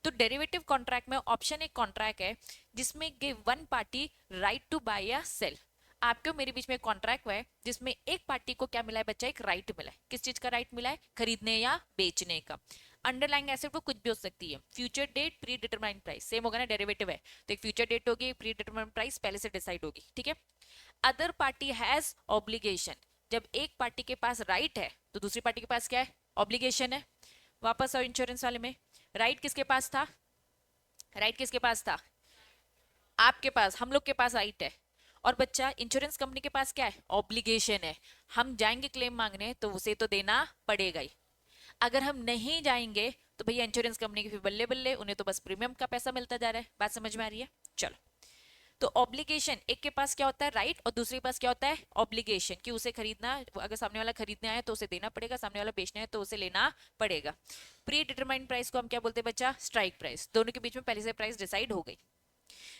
तो डेरिवेटिव कॉन्ट्रैक्ट में ऑप्शन एक कॉन्ट्रैक्ट है जिसमें give one party right to buy या सेल। आपके और मेरे बीच में कॉन्ट्रैक्ट हुआ है जिसमें एक पार्टी को क्या मिला है बच्चा? एक राइट मिला है। किस चीज का राइट मिला है? खरीदने या बेचने का। अंडरलाइंग एसेट वो कुछ भी हो सकती है। Future date, predetermined price, same होगा ना, डेरिवेटिव है तो एक फ्यूचर डेट होगी, प्री डिटरमाइंड प्राइस पहले से डिसाइड होगी। ठीक है, अदर पार्टी हैज ऑब्लिगेशन। जब एक पार्टी के पास राइट है तो दूसरी पार्टी के पास क्या है? ऑब्लिगेशन है। वापस आओ इंश्योरेंस वाले में, राइट किसके पास था? राइट किसके पास था? आपके पास, हम लोग के पास राइट है। और बच्चा इंश्योरेंस कंपनी के पास क्या है? ऑब्लिगेशन है। हम जाएंगे क्लेम मांगने तो उसे तो देना पड़ेगा ही। अगर हम नहीं जाएंगे तो भैया इंश्योरेंस कंपनी की फिर बल्ले बल्ले, उन्हें तो बस प्रीमियम का पैसा मिलता जा रहा है। बात समझ में आ रही है? चलो, तो ऑब्लिगेशन, एक के पास क्या होता है राइट और दूसरे के पास क्या होता है ऑब्लिगेशन, कि उसे खरीदना, अगर सामने वाला खरीदने आया तो उसे देना पड़ेगा, सामने वाला बेचना है तो उसे लेना पड़ेगा। प्री डिटरमाइंड प्राइस को हम क्या बोलते हैं बच्चा, स्ट्राइक प्राइस, दोनों के बीच में पहले से प्राइस डिसाइड हो गई।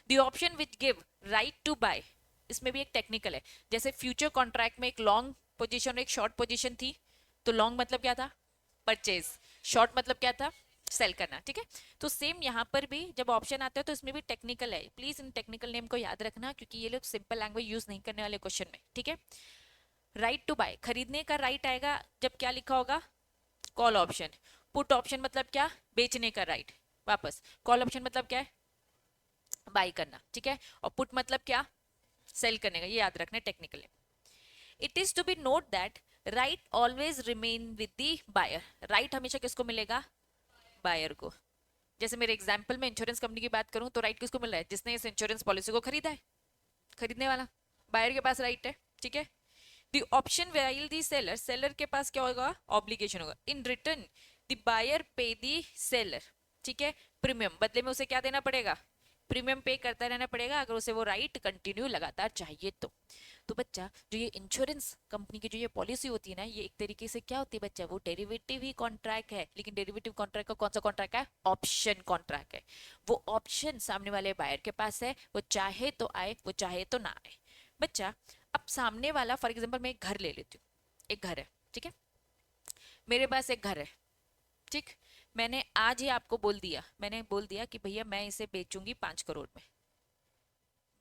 The option which give right to buy, इसमें भी एक टेक्निकल है, जैसे फ्यूचर कॉन्ट्रैक्ट में एक लॉन्ग पोजीशन और एक शॉर्ट पोजीशन थी, तो लॉन्ग मतलब क्या था परचेज, शॉर्ट मतलब क्या था सेल करना, ठीक है। तो सेम यहाँ पर भी जब ऑप्शन आता है तो इसमें भी टेक्निकल है, प्लीज इन टेक्निकल नेम को याद रखना क्योंकि ये लोग सिंपल लैंग्वेज यूज नहीं करने वाले क्वेश्चन में, ठीक है। राइट टू बाय, खरीदने का राइट आएगा जब क्या लिखा होगा कॉल ऑप्शन। पुट ऑप्शन मतलब क्या, बेचने का राइट वापस। कॉल ऑप्शन मतलब क्या है, बाय करना, ठीक है। और पुट मतलब क्या, सेल करने का, ये याद रखना technical. It is to be note that right always remain with the buyer, right हमेशा किसको मिलेगा, बायर को। जैसे मेरे एग्जांपल में इंश्योरेंस कंपनी की बात करूं तो राइट किसको मिल रहा है, जिसने इस इंश्योरेंस पॉलिसी को खरीदा है, खरीदने वाला, बायर के पास राइट है, ठीक है। The option while the seller, seller के पास क्या होगा ऑब्लिगेशन होगा। इन रिटर्न द बायर पे द सेलर, ठीक है, प्रीमियम, बदले में उसे क्या देना पड़ेगा, प्रीमियम पे करता रहना पड़ेगा अगर उसे वो राइट कंटिन्यू लगातार चाहिए तो बच्चा जो ये इंश्योरेंस कंपनी की जो ये पॉलिसी होती है ना, ये एक तरीके से क्या होती है बच्चा, वो डेरिवेटिव ही कॉन्ट्रैक्ट है, लेकिन डेरिवेटिव कॉन्ट्रैक्ट का कौन सा कॉन्ट्रैक्ट है, ऑप्शन कॉन्ट्रैक्ट है। वो ऑप्शन सामने वाले बायर के पास है, वो चाहे तो आए वो चाहे तो ना आए। बच्चा अब सामने वाला, फॉर एग्जाम्पल मैं एक घर ले लेती हूँ, एक घर है, ठीक है, मेरे पास एक घर है, ठीक। मैंने आज ही आपको बोल दिया, मैंने बोल दिया कि भैया मैं इसे बेचूंगी 5 करोड़ में,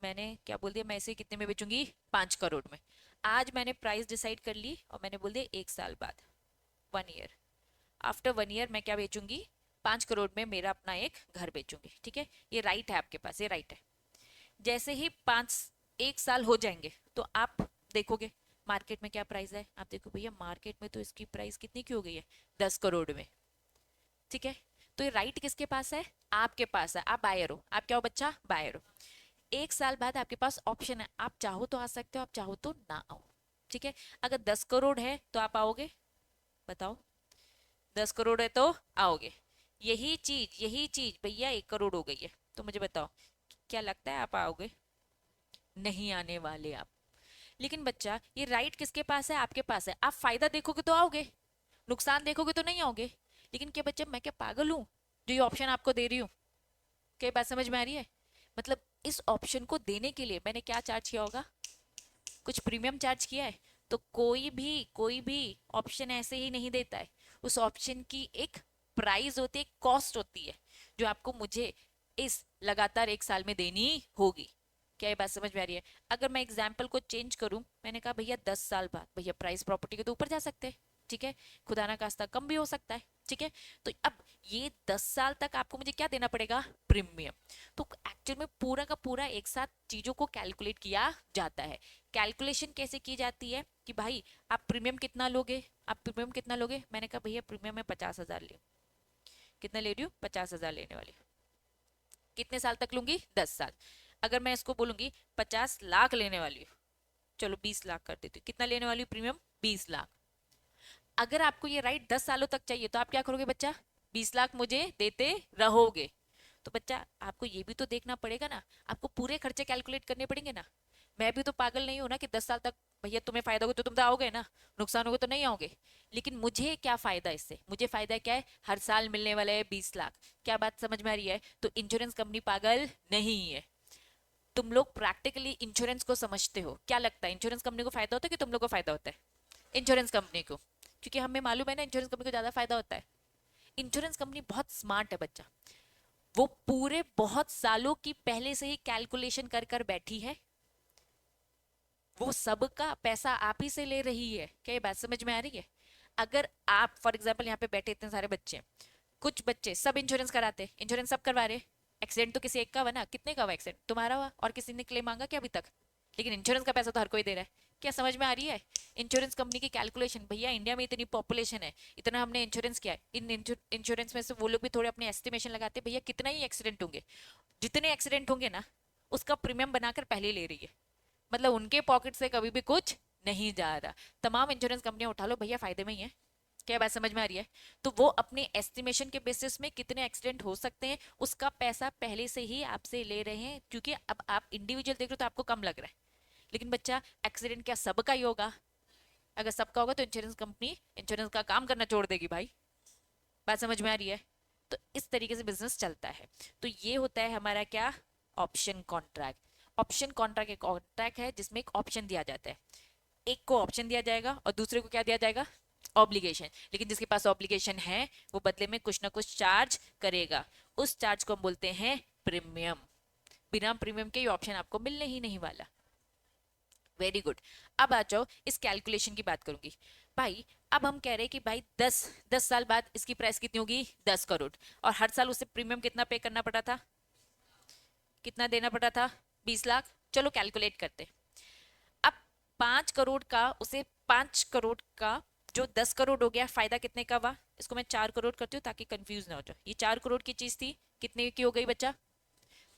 मैंने क्या बोल दिया, मैं इसे कितने में बेचूंगी 5 करोड़ में। आज मैंने प्राइस डिसाइड कर ली और मैंने बोल दिया 1 साल बाद, 1 ईयर, आफ्टर 1 ईयर मैं क्या बेचूंगी, 5 करोड़ में मेरा अपना एक घर बेचूंगी, ठीक है। ये राइट है आपके पास, ये राइट है। जैसे ही 1 साल हो जाएंगे तो आप देखोगे मार्केट में क्या प्राइस है, आप देखो भैया मार्केट में तो इसकी प्राइस कितनी की हो गई है, 10 करोड़ में, ठीक है। तो ये राइट किसके पास है, आपके पास है, आप बायर हो, आप क्या हो बच्चा, बायर हो। 1 साल बाद आपके पास ऑप्शन है, आप चाहो तो आ सकते हो, आप चाहो तो ना आओ, ठीक है। अगर 10 करोड़ है तो आप आओगे, बताओ, 10 करोड़ है तो आओगे। यही चीज भैया 1 करोड़ हो गई है, तो मुझे बताओ क्या लगता है आप आओगे, नहीं आने वाले आप। लेकिन बच्चा ये राइट किसके पास है, आपके पास है, आप फायदा देखोगे तो आओगे, नुकसान देखोगे तो नहीं आओगे। लेकिन क्या बच्चा मैं क्या पागल हूं जो ये ऑप्शन आपको दे रही हूँ, क्या बात समझ में आ रही है। मतलब इस ऑप्शन को देने के लिए मैंने क्या चार्ज किया होगा, कुछ प्रीमियम चार्ज किया है। तो कोई भी ऑप्शन ऐसे ही नहीं देता है, उस ऑप्शन की एक प्राइस होती है, कॉस्ट होती है, जो आपको मुझे इस लगातार 1 साल में देनी होगी। क्या ये बात समझ में आ रही है। अगर मैं एग्जाम्पल को चेंज करूं, मैंने कहा भैया 10 साल बाद, भैया प्राइस प्रॉपर्टी के तो ऊपर जा सकते हैं, ठीक है, खुदा ना खास्ता कम भी हो सकता है, ठीक है। तो अब ये 10 साल तक आपको मुझे क्या देना पड़ेगा, प्रीमियम। तो एक्चुअल में पूरा का पूरा एक साथ चीजों को कैलकुलेट किया जाता है। कैलकुलेशन कैसे की जाती है कि भाई आप प्रीमियम कितना लोगे, आप प्रीमियम कितना लोगे, मैंने कहा भैया प्रीमियम में 50,000 ले, कितना ले रही हूँ 50,000 लेने वाली, कितने साल तक लूंगी 10 साल। अगर मैं इसको बोलूंगी 50 लाख लेने वाली हूँ, चलो 20 लाख कर देती हूँ, कितना लेने वाली हूँ प्रीमियम 20 लाख। अगर आपको ये राइट 10 सालों तक चाहिए तो आप क्या करोगे बच्चा, 20 लाख मुझे देते रहोगे। तो बच्चा आपको ये भी तो देखना पड़ेगा ना, आपको पूरे खर्चे कैलकुलेट करने पड़ेंगे ना। मैं भी तो पागल नहीं हूं ना कि 10 साल तक भैया तुम्हें फायदा होगा तो तुम तो आओगे ना, नुकसान होगा तो नहीं आओगे। लेकिन मुझे क्या फायदा इससे, मुझे फायदा क्या है, हर साल मिलने वाला है 20 लाख। क्या बात समझ में आ रही है। तो इंश्योरेंस कंपनी पागल नहीं है, तुम लोग प्रैक्टिकली इंश्योरेंस को समझते हो। क्या लगता है इंश्योरेंस कंपनी को फायदा होता है कि तुम लोग को फायदा होता है, इंश्योरेंस कंपनी को, क्योंकि हमें मालूम है ना इंश्योरेंस कंपनी को ज्यादा फायदा होता है। इंश्योरेंस कंपनी बहुत स्मार्ट है बच्चा, वो पूरे बहुत सालों की पहले से ही कैलकुलेशन कर कर बैठी है, वो सबका पैसा आप ही से ले रही है। क्या ये बात समझ में आ रही है। अगर आप फॉर एग्जाम्पल यहाँ पे बैठे इतने सारे बच्चे, कुछ बच्चे सब इंश्योरेंस कराते, इंश्योरेंस सब करवा रहे, एक्सीडेंट तो किसी एक का हुआ ना, कितने का हुआ एक्सीडेंट, तुम्हारा हुआ और किसी ने क्लेम मांगा क्या अभी तक, लेकिन इंश्योरेंस का पैसा तो हर कोई दे रहा है। क्या समझ में आ रही है। इंश्योरेंस कंपनी की कैलकुलेशन, भैया इंडिया में इतनी पॉपुलेशन है, इतना हमने इंश्योरेंस किया है, इन इंश्योरेंस में से वो लोग भी थोड़े अपने एस्टिमेशन लगाते भैया कितना ही एक्सीडेंट होंगे, जितने एक्सीडेंट होंगे ना उसका प्रीमियम बनाकर पहले ले रही है। मतलब उनके पॉकेट से कभी भी कुछ नहीं जा रहा। तमाम इंश्योरेंस कंपनियां उठा लो भैया फायदे में ही है, क्या बात समझ में आ रही है? तो वो अपने एस्टिमेशन के बेसिस में कितने एक्सीडेंट हो सकते हैं उसका पैसा पहले से ही आपसे ले रहे हैं, क्योंकि अब आप इंडिविजुअल देख रहे हो तो आपको कम लग रहा है, लेकिन बच्चा एक्सीडेंट क्या सबका ही होगा? अगर सबका होगा तो इंश्योरेंस कंपनी इंश्योरेंस का काम करना छोड़ देगी भाई। बात समझ में आ रही है? तो इस तरीके से बिजनेस चलता है। तो ये होता है हमारा क्या, ऑप्शन कॉन्ट्रैक्ट। ऑप्शन कॉन्ट्रैक्ट एक कॉन्ट्रैक्ट है जिसमें एक ऑप्शन दिया जाता है, एक को ऑप्शन दिया जाएगा और दूसरे को क्या दिया जाएगा, ऑब्लिगेशन। लेकिन जिसके पास ऑब्लिगेशन है वो बदले में कुछ ना कुछ चार्ज करेगा, उस चार्ज को हम बोलते हैं प्रीमियम। बिना प्रीमियम के ये ऑप्शन आपको मिलने ही नहीं वाला। Very good. अब आ जाओ, इस कैलकुलेशन की बात करूंगी भाई। अब हम कह रहे हैं कि भाई 10 साल बाद इसकी प्राइस कितनी होगी, 10 करोड़, और हर साल उसे प्रीमियम कितना पे करना पड़ा था, कितना देना पड़ा था, 20 लाख। चलो कैलकुलेट करते। अब 5 करोड़ का उसे 5 करोड़ का जो 10 करोड़ हो गया, फायदा कितने का हुआ, इसको मैं 4 करोड़ करती हूँ ताकि कंफ्यूज ना हो जाए। ये 4 करोड़ की चीज थी, कितने की हो गई बच्चा,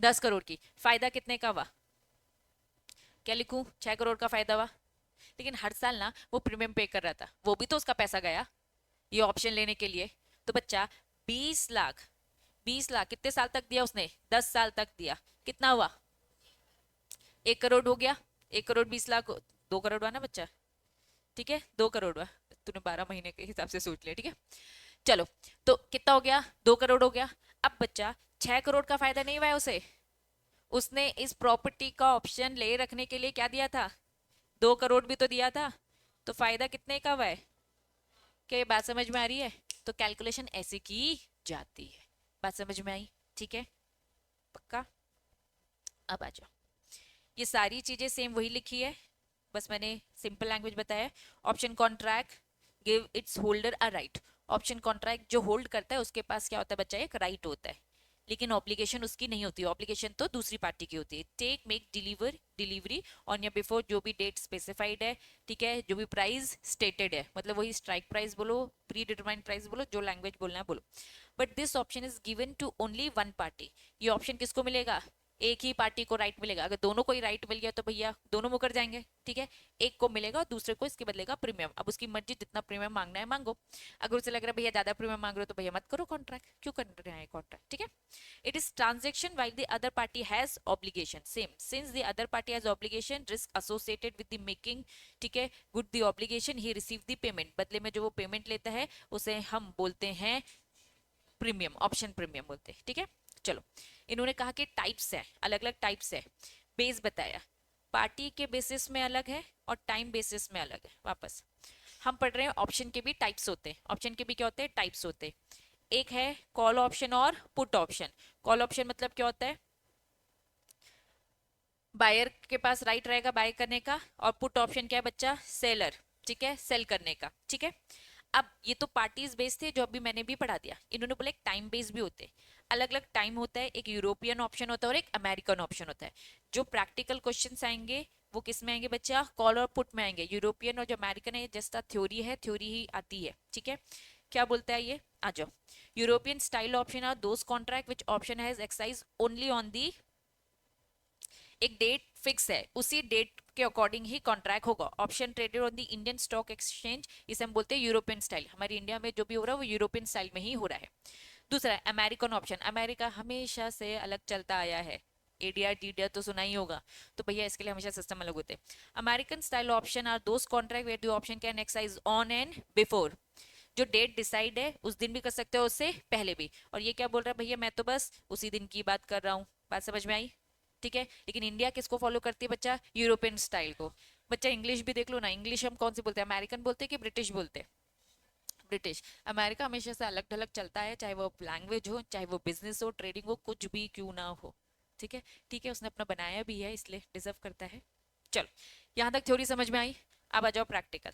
10 करोड़ की। फायदा कितने का हुआ, क्या लिखूं, 6 करोड़ का फायदा हुआ। लेकिन हर साल ना वो प्रीमियम पे कर रहा था, वो भी तो उसका पैसा गया ये ऑप्शन लेने के लिए। तो बच्चा 20 लाख, 20 लाख कितने साल तक दिया उसने, 10 साल तक दिया, कितना हुआ, 1 करोड़ हो गया। 1 करोड़ 20 लाख, 2 करोड़ हुआ ना बच्चा, ठीक है 2 करोड़ हुआ। तूने 12 महीने के हिसाब से सोच लिया, ठीक है। चलो, तो कितना हो गया, 2 करोड़ हो गया। अब बच्चा 6 करोड़ का फायदा नहीं हुआ है उसे, उसने इस प्रॉपर्टी का ऑप्शन ले रखने के लिए क्या दिया था, 2 करोड़ भी तो दिया था। तो फायदा कितने का हुआ है, क्या ये बात समझ में आ रही है? तो कैलकुलेशन ऐसे की जाती है। बात समझ में आई? ठीक है, पक्का। अब आ जाओ, ये सारी चीजें सेम वही लिखी है, बस मैंने सिंपल लैंग्वेज बताया। Option contract give its holder a right. Option contract जो होल्ड करता है उसके पास क्या होता है बच्चा, एक राइट होता है, लेकिन ऑब्लिगेशन उसकी नहीं होती। ऑब्लिगेशन तो दूसरी पार्टी की होती है। टेक मेक डिलीवरी ऑन या बिफोर, जो भी डेट स्पेसिफाइड है, ठीक है, जो भी प्राइस स्टेटेड है, मतलब वही स्ट्राइक प्राइस बोलो, प्री डिटरमाइंड प्राइस बोलो, जो लैंग्वेज बोलना है बोलो। But this option is given to only one party. ये ऑप्शन किसको मिलेगा, एक ही पार्टी को राइट मिलेगा। अगर दोनों को ही राइट मिल गया तो भैया दोनों मुकर जाएंगे, ठीक है। एक को मिलेगा और दूसरे को इसके बदलेगा प्रीमियम। अब उसकी मर्जी, जितना प्रीमियम मांगना है मांगो। अगर उसे लग रहा है भैया ज्यादा प्रीमियम मांग रहे हो तो भैया मत करो कॉन्ट्रैक्ट, क्यों कर रहे हैं कॉन्ट्रैक्ट, ठीक है। It is transaction while the other party has obligation. Same. Since the other party has obligation, risk associated with the making, ठीक है, good the obligation, he receive the payment. बदले में जो वो पेमेंट लेता है उसे हम बोलते हैं प्रीमियम, ऑप्शन प्रीमियम बोलते हैं, ठीक है। चलो, इन्होंने कहा कि टाइप्स है, अलग अलग टाइप्स है। बेस बताया, पार्टी के बेसिस में अलग है और टाइम बेसिस में अलग है। वापस हम पढ़ रहे हैं, ऑप्शन के भी टाइप्स होते हैं। ऑप्शन के भी क्या होते हैं, टाइप्स होते हैं। एक है कॉल ऑप्शन और पुट ऑप्शन। कॉल ऑप्शन मतलब क्या होता है, बायर के पास राइट रहेगा बाय करने का, और पुट ऑप्शन क्या है बच्चा, सेलर, ठीक है, सेल करने का, ठीक है। अब ये तो पार्टीज बेस्ड थे जो अभी मैंने भी पढ़ा दिया। इन्होंने बोला एक टाइम बेस्ड भी होते हैं। अलग अलग टाइम होता है, एक यूरोपियन ऑप्शन होता है और एक अमेरिकन ऑप्शन होता है। जो प्रैक्टिकल क्वेश्चंस आएंगे वो किस में आएंगे बच्चा, कॉल और पुट में आएंगे। यूरोपियन और जो अमेरिकन है जस्ट थ्योरी है, थ्योरी ही आती है, ठीक है। क्या बोलता है ये, आ जाओ। European style option are those contract which option has exercise only on the, एक डेट फिक्स है, उसी डेट के अकॉर्डिंग ही कॉन्ट्रैक्ट होगा। Option traded on the Indian stock exchange, इसे हम बोलते हैं यूरोपियन स्टाइल। हमारे इंडिया में जो भी हो रहा है वो यूरोपियन स्टाइल में ही हो रहा है। दूसरा है अमेरिकन ऑप्शन। अमेरिका हमेशा से अलग चलता आया है, एडीआर डीडीआर तो सुना ही होगा, तो भैया इसके लिए हमेशा सिस्टम अलग होते हैं। American style option are those contract where the option can exercise on and before, जो डेट डिसाइड है उस दिन भी कर सकते हो, उससे पहले भी। और ये क्या बोल रहा है भैया, मैं तो बस उसी दिन की बात कर रहा हूँ। बात समझ में आई, ठीक है। लेकिन इंडिया किसको फॉलो करती है बच्चा, यूरोपियन स्टाइल को। बच्चा इंग्लिश भी देख लो ना, इंग्लिश हम कौन सी बोलते हैं, अमेरिकन बोलते हैं कि ब्रिटिश बोलते हैं, ब्रिटिश। अमेरिका हमेशा से अलग ढलग चलता है, चाहे वो लैंग्वेज हो, चाहे वो बिजनेस हो, ट्रेडिंग हो, कुछ भी क्यों ना हो, ठीक है। ठीक है, उसने अपना बनाया भी है इसलिए डिजर्व करता है। चलो, यहां तक थ्योरी समझ में आई। अब आ जाओ प्रैक्टिकल।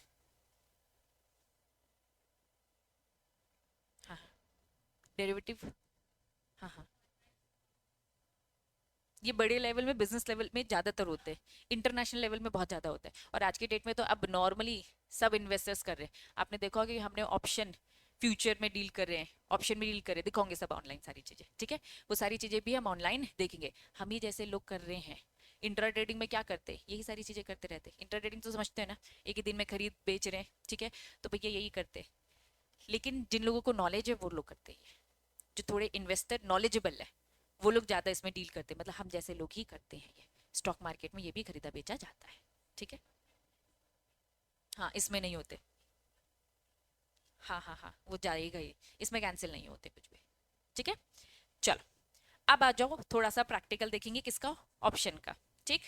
हाँ, डेरिवेटिव, हाँ हाँ, ये बड़े लेवल में, बिजनेस लेवल में ज्यादातर होते हैं, इंटरनेशनल लेवल में बहुत ज्यादा होता है। और आज की डेट में तो अब नॉर्मली सब इन्वेस्टर्स कर रहे हैं। आपने देखा होगा कि हमने ऑप्शन फ्यूचर में डील कर रहे हैं, ऑप्शन में डील कर रहे हैं, दिखाओगे सब ऑनलाइन सारी चीजें, ठीक है। वो सारी चीजें भी हम ऑनलाइन देखेंगे। हम ही जैसे लोग कर रहे हैं। इंट्रा ट्रेडिंग में क्या करते हैं, यही सारी चीजें करते रहते हैं। इंट्रा ट्रेडिंग तो समझते हैं ना, एक ही दिन में खरीद बेच रहे हैं, ठीक है। तो भैया यही करते हैं, लेकिन जिन लोगों को नॉलेज है वो लोग करते हैं, जो थोड़े इन्वेस्टर नॉलेजेबल है वो लोग ज्यादा इसमें डील करते हैं, मतलब हम जैसे लोग ही करते हैं ये। स्टॉक मार्केट में ये भी खरीदा बेचा जाता है, ठीक है। हाँ इसमें नहीं होते। हाँ हाँ हाँ वो जाएगा ही, इसमें कैंसिल नहीं होते कुछ भी, ठीक है। चलो अब आ जाओ थोड़ा सा प्रैक्टिकल देखेंगे किसका, ऑप्शन का, ठीक।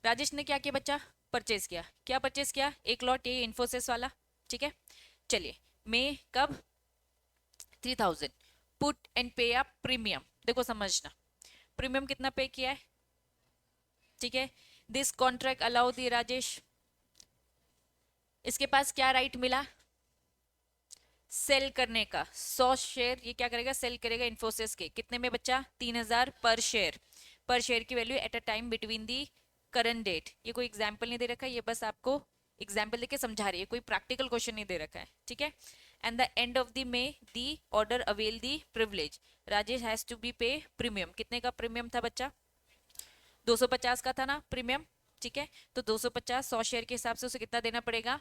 राजेश ने क्या किया बच्चा, परचेज किया, क्या परचेज किया, एक लॉट ये इन्फोसिस वाला, ठीक है। चलिए मैं कब, 3000, पुट एंड पे अप प्रीमियम, देखो समझना, प्रीमियम कितना पे किया है, ठीक है। दिस कॉन्ट्रैक्ट अलाउ दी राजेश, इसके पास क्या राइट मिला, सेल करने का 100 शेयर, ये क्या करेगा, सेल करेगा इन्फोसिस के, कितने में बच्चा, 3000 पर शेयर, पर शेयर की value at a time between the current date, ये कोई एग्जाम्पल नहीं दे रखा है, ये बस आपको एग्जाम्पल देके समझा रही है, कोई प्रैक्टिकल क्वेश्चन नहीं दे रखा है, ठीक है। And the end of the may the order avail the privilege, Rajesh has to be pay premium, कितने का प्रीमियम था बच्चा, 250 का था ना प्रीमियम, ठीक है। तो 250 100 शेयर के हिसाब से उसे कितना देना पड़ेगा,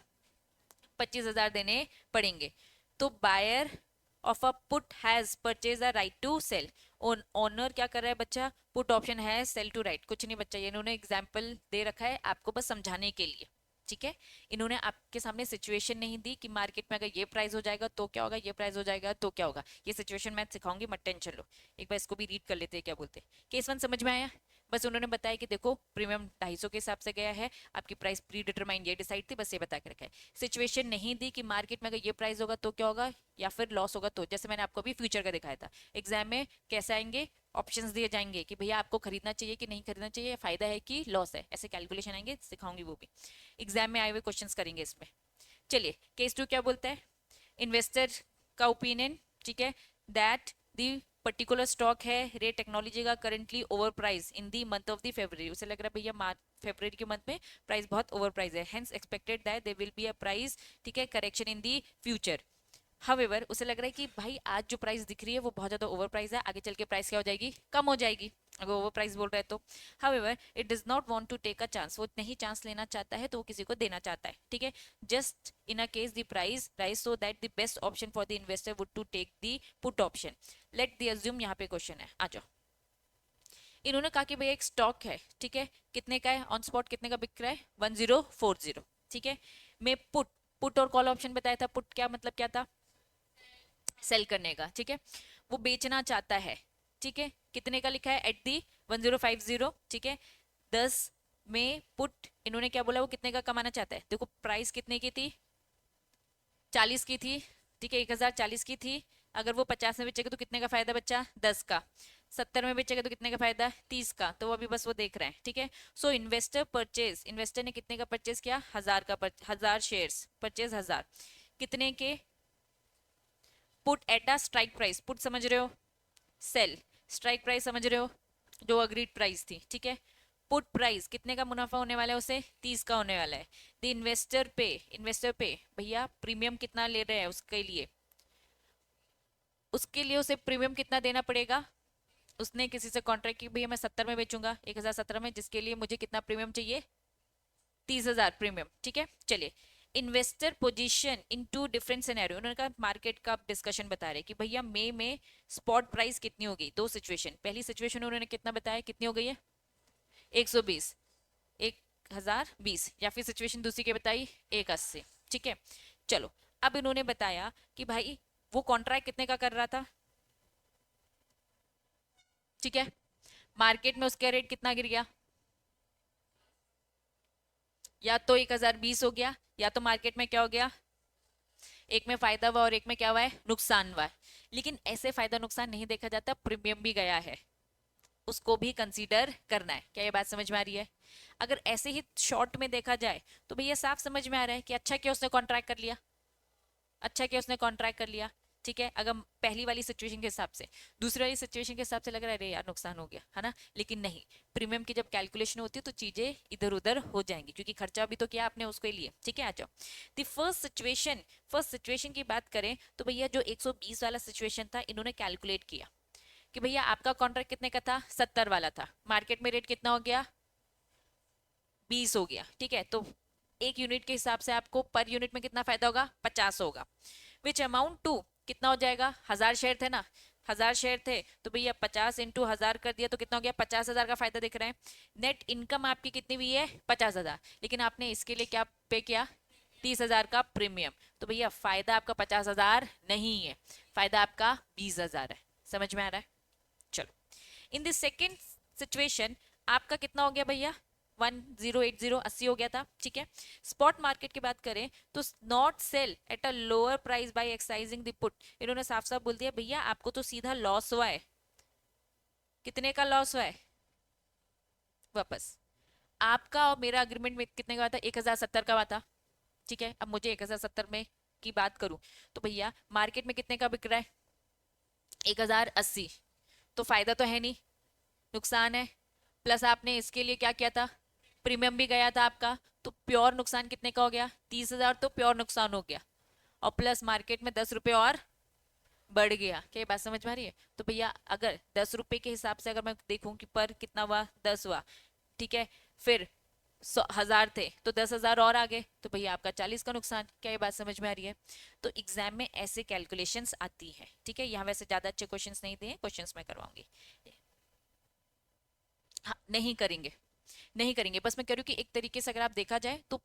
25,000 देने पड़ेंगे। तो buyer of a put has purchase a right to sell, owner क्या कर रहा है बच्चा, पुट ऑप्शन है सेल टू राइट, कुछ नहीं बच्चा, ये इन्होंने एग्जाम्पल दे रखा है आपको बस समझाने के लिए, ठीक है। इन्होंने आपके सामने सिचुएशन नहीं दी कि मार्केट में अगर ये प्राइस हो जाएगा तो क्या होगा, ये प्राइस हो जाएगा तो क्या होगा, ये सिचुएशन मैं सिखाऊंगी, मत टेंशन लो। एक बार इसको भी रीड कर लेते हैं क्या बोलते हैं, केस वन समझ में आया। बस उन्होंने बताया कि देखो प्रीमियम 250 के हिसाब से गया है, आपकी प्राइस प्री डिटरमाइंड ये डिसाइड थी, बस ये बता के रखा है। सिचुएशन नहीं दी कि मार्केट में अगर ये प्राइस होगा तो क्या होगा या फिर लॉस होगा, तो जैसे मैंने आपको अभी फ्यूचर का दिखाया था, एग्जाम में कैसे आएंगे, ऑप्शंस दिए जाएंगे कि भैया आपको खरीदना चाहिए कि नहीं खरीदना चाहिए, फायदा है कि लॉस है, ऐसे कैलकुलेशन आएंगे, सिखाऊंगी वो भी, एग्जाम में आए हुए क्वेश्चंस करेंगे इसमें। चलिए केस टू क्या बोलता है, इन्वेस्टर का ओपिनियन, ठीक है, दैट दी पर्टिकुलर स्टॉक है रे टेक्नोलॉजी का currently over price in the month of the February, उसे लग रहा है भैया मार्च फेब्रुवरी के मंथ में प्राइस बहुत ओवर प्राइस है, hence expected that there will be a price, ठीक है, correction in the future. However उसे लग रहा है कि भाई आज जो प्राइस दिख रही है वो बहुत ज्यादा ओवर प्राइस है, आगे चल के प्राइस क्या हो जाएगी, कम हो जाएगी, अगर ओवर प्राइस बोल रहा है तो। However it does not want to take a chance, वो नहीं चांस लेना चाहता है तो वो किसी को देना चाहता है, ठीक है। Just in a case the price rise so that the best option for the investor would to take the put option, let the assume, यहाँ पे क्वेश्चन है, आ जाओ। इन्होंने कहा कि भैया एक स्टॉक है, ठीक है, कितने का है ऑन स्पॉट, कितने का बिक रहा है, 1040, ठीक है। मैं पुट, पुट और कॉल ऑप्शन बताया था, पुट क्या मतलब क्या था, सेल करने का, ठीक है, वो बेचना चाहता है, ठीक है, कितने का लिखा है, एट दी 1050, ठीक है। 10 में पुट, इन्होंने क्या बोला, वो कितने का कमाना चाहता है, देखो प्राइस कितने की थी, 40 की थी, ठीक है, 1040 की थी, अगर वो 50 में बेचेगा तो कितने का फायदा बच्चा, 10 का, 70 में बेचेगा तो कितने का फायदा, 30 का, तो वो अभी बस वो देख रहे हैं, ठीक है। सो इन्वेस्टर परचेज, इन्वेस्टर ने कितने का परचेज किया, 1000 का, 1000 शेयर्स परचेज, 1000 कितने के, put at a strike price, put समझ रहे हो, सेल, स्ट्राइक प्राइस समझ रहे हो, जो अग्रीड प्राइस थी, ठीक है। पुट प्राइस कितने का मुनाफा होने वाला है उसे, 30 का होने वाला है। द इन्वेस्टर पे, इन्वेस्टर पे भैया प्रीमियम कितना ले रहे हैं उसके लिए, उसके लिए उसे प्रीमियम कितना देना पड़ेगा, उसने किसी से कॉन्ट्रैक्ट की भैया मैं 70 में बेचूंगा, 1017 में, जिसके लिए मुझे कितना प्रीमियम चाहिए, 30,000 प्रीमियम, ठीक है। चलिए investor position in two different scenario, उन्होंने कहा मार्केट का डिस्कशन बता रहे कि भैया मई में स्पॉट प्राइस कितनी होगी, दो सिचुएशन, पहली सिचुएशन उन्होंने कितना बताया, कितनी हो गई है, 120, 1020, या फिर सिचुएशन दूसरी के बताई 180, ठीक है। चलो अब इन्होंने बताया कि भाई वो कॉन्ट्रैक्ट कितने का कर रहा था, ठीक है, मार्केट में उसका रेट कितना गिर गया, या तो 1020 हो गया, या तो मार्केट में क्या हो गया, एक में फायदा हुआ और एक में क्या हुआ है, नुकसान हुआ है। लेकिन ऐसे फायदा नुकसान नहीं देखा जाता, प्रीमियम भी गया है, उसको भी कंसीडर करना है, क्या ये बात समझ में आ रही है। अगर ऐसे ही शॉर्ट में देखा जाए तो भैया साफ समझ में आ रहा है कि अच्छा क्या उसने कॉन्ट्रैक्ट कर लिया, अच्छा क्या उसने कॉन्ट्रैक्ट कर लिया, ठीक है। अगर पहली वाली सिचुएशन के हिसाब से, दूसरी वाली सिचुएशन के हिसाब से लग रहा है अरे यार नुकसान हो गया है ना, लेकिन नहीं, प्रीमियम की जब कैलकुलेशन होती है तो चीजें इधर उधर हो जाएंगी, क्योंकि खर्चा भी तो किया आपने उसके लिए, ठीक है। आ जाओ दी फर्स्ट सिचुएशन की बात करें तो भैया जो 120 वाला सिचुएशन था इन्होंने कैलकुलेट किया कि भैया आपका कॉन्ट्रैक्ट कितने का था, 70 वाला था, मार्केट में रेट कितना हो गया, 20 हो गया, ठीक है। तो एक यूनिट के हिसाब से आपको पर यूनिट में कितना फायदा होगा, 50 होगा। विच अमाउंट टू, कितना हो जाएगा, 1000 शेयर थे ना, 1000 शेयर थे तो भैया 50 इंटू 1000 कर दिया तो कितना हो गया, 50,000 का फायदा दिख रहा है। नेट इनकम आपकी कितनी हुई है, 50,000, लेकिन आपने इसके लिए क्या पे किया, 30,000 का प्रीमियम, तो भैया फायदा आपका 50,000 नहीं है, फायदा आपका 20,000 है। समझ में आ रहा है? चलो, इन दिस सेकेंड सिचुएशन आपका कितना हो गया भैया, 1080 हो गया था, ठीक है। स्पॉट मार्केट की बात करें तो not sell at a lower price by exercising the put, इन्होंने साफ साफ बोल दिया भैया आपको तो सीधा लॉस हुआ है। कितने का लॉस हुआ है, वापस, आपका और मेरा अग्रीमेंट में कितने का हुआ था, 1070 का हुआ था, ठीक है। अब मुझे 1070 में की बात करूं तो भैया मार्केट में कितने का बिक रहा है, 1080, तो फायदा तो है नहीं, नुकसान है। प्लस आपने इसके लिए क्या किया था, प्रीमियम भी गया था आपका, तो प्योर नुकसान कितने का हो गया, 30,000 तो प्योर नुकसान हो गया, और प्लस मार्केट में 10 रुपए और बढ़ गया। क्या ये बात समझ में आ रही है? तो भैया अगर 10 रुपए के हिसाब से अगर मैं देखूं कि पर कितना हुआ, 10 हुआ, ठीक है, फिर 1000 थे तो 10,000 और आ गए, तो भैया आपका 40 का नुकसान। क्या ये बात समझ में आ रही है? तो एग्जाम में ऐसे कैलकुलेशंस आती है, ठीक है। यहाँ वैसे ज्यादा अच्छे क्वेश्चंस नहीं दिए, क्वेश्चंस मैं करवाऊंगी। हाँ, नहीं करेंगे, नहीं करेंगे, बस मैं कह रही हूँ कि एक तरीके से अगर आप देखा जाए तो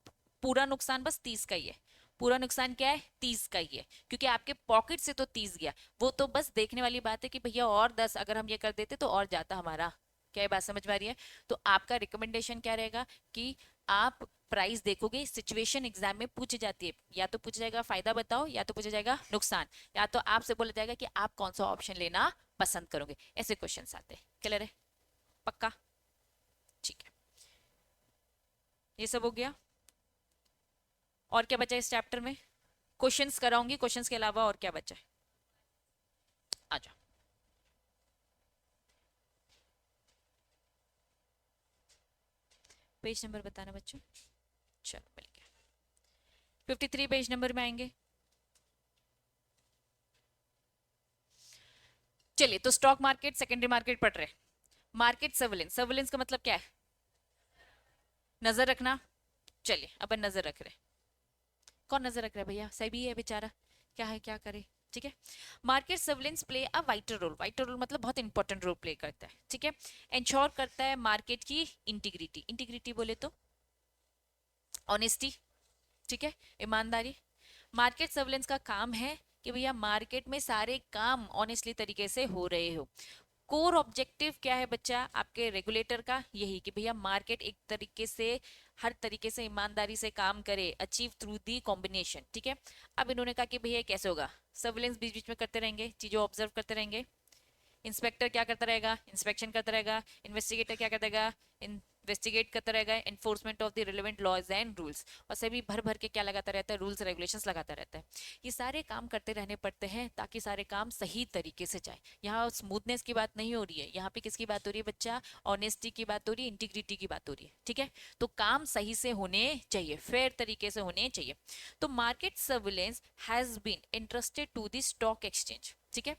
पूरा नुकसान बस 30 का ही है। पूरा नुकसान क्या है, 30 का ही है, क्योंकि आपके पॉकेट से तो 30 गया, वो तो बस देखने वाली बात है कि भैया और 10 अगर हम ये कर देते तो और जाता हमारा। क्या ये बात समझ में आ रही है? तो आपका रिकमेंडेशन क्या रहेगा कि आप प्राइस देखोगे, सिचुएशन एग्जाम में पूछी जाती है, या तो पूछा जाएगा फायदा बताओ, या तो पूछा जाएगा नुकसान, या तो आपसे बोला जाएगा कि आप कौन सा ऑप्शन लेना पसंद करोगे, ऐसे क्वेश्चन आते हैं। क्लियर है? पक्का? ठीक है, ये सब हो गया। और क्या बचा इस चैप्टर में? क्वेश्चंस कराऊंगी, क्वेश्चंस के अलावा और क्या बचा है? आ जाओ। पेज नंबर बताना बच्चों। चलो मिल गया, 53 पेज नंबर में आएंगे। चलिए, तो स्टॉक मार्केट, सेकेंडरी मार्केट पढ़ रहे हैं। मार्केट सर्विलेंस, सर्विलेंस का मतलब क्या है, नजर रखना। चलिए अपन नजर रख रहे हैं। कौन नजर रख रहा है भैया, सही है बेचारा, क्या है क्या करे, ठीक है। Market surveillance play a vital role, vital role मतलब बहुत इंपॉर्टेंट रोल प्ले करता है, ठीक है। इंश्योर करता है मार्केट की इंटीग्रिटी, इंटीग्रिटी बोले तो ऑनेस्टी, ठीक है, ईमानदारी। मार्केट सर्विलेंस का काम है कि भैया मार्केट में सारे काम ऑनेस्टली तरीके से हो रहे हो। कोर ऑब्जेक्टिव क्या है बच्चा आपके रेगुलेटर का, यही कि भैया मार्केट एक तरीके से हर तरीके से ईमानदारी से काम करे, अचीव थ्रू दी कॉम्बिनेशन, ठीक है। अब इन्होंने कहा कि भैया कैसे होगा, सर्विलेंस बीच बीच में करते रहेंगे, चीजों ऑब्जर्व करते रहेंगे। इंस्पेक्टर क्या करता रहेगा, इंस्पेक्शन करता रहेगा। इन्वेस्टिगेटर क्या करता रहेगा, इन्वेस्टिगेट करता रहेगा। Enforcement of the relevant laws and rules, और सभी भर भर के क्या लगाता रहता है, रूल्स रेगुलेशंस लगाता रहता है। ये सारे काम करते रहने पड़ते हैं ताकि सारे काम सही तरीके से जाए। यहाँ स्मूथनेस की बात नहीं हो रही है, यहाँ पे किसकी बात हो रही है बच्चा, ऑनेस्टी की बात हो रही है, इंटीग्रिटी की बात हो रही है, ठीक है। तो काम सही से होने चाहिए, फेयर तरीके से होने चाहिए। तो market surveillance has been interested to the stock exchange, ठीक है।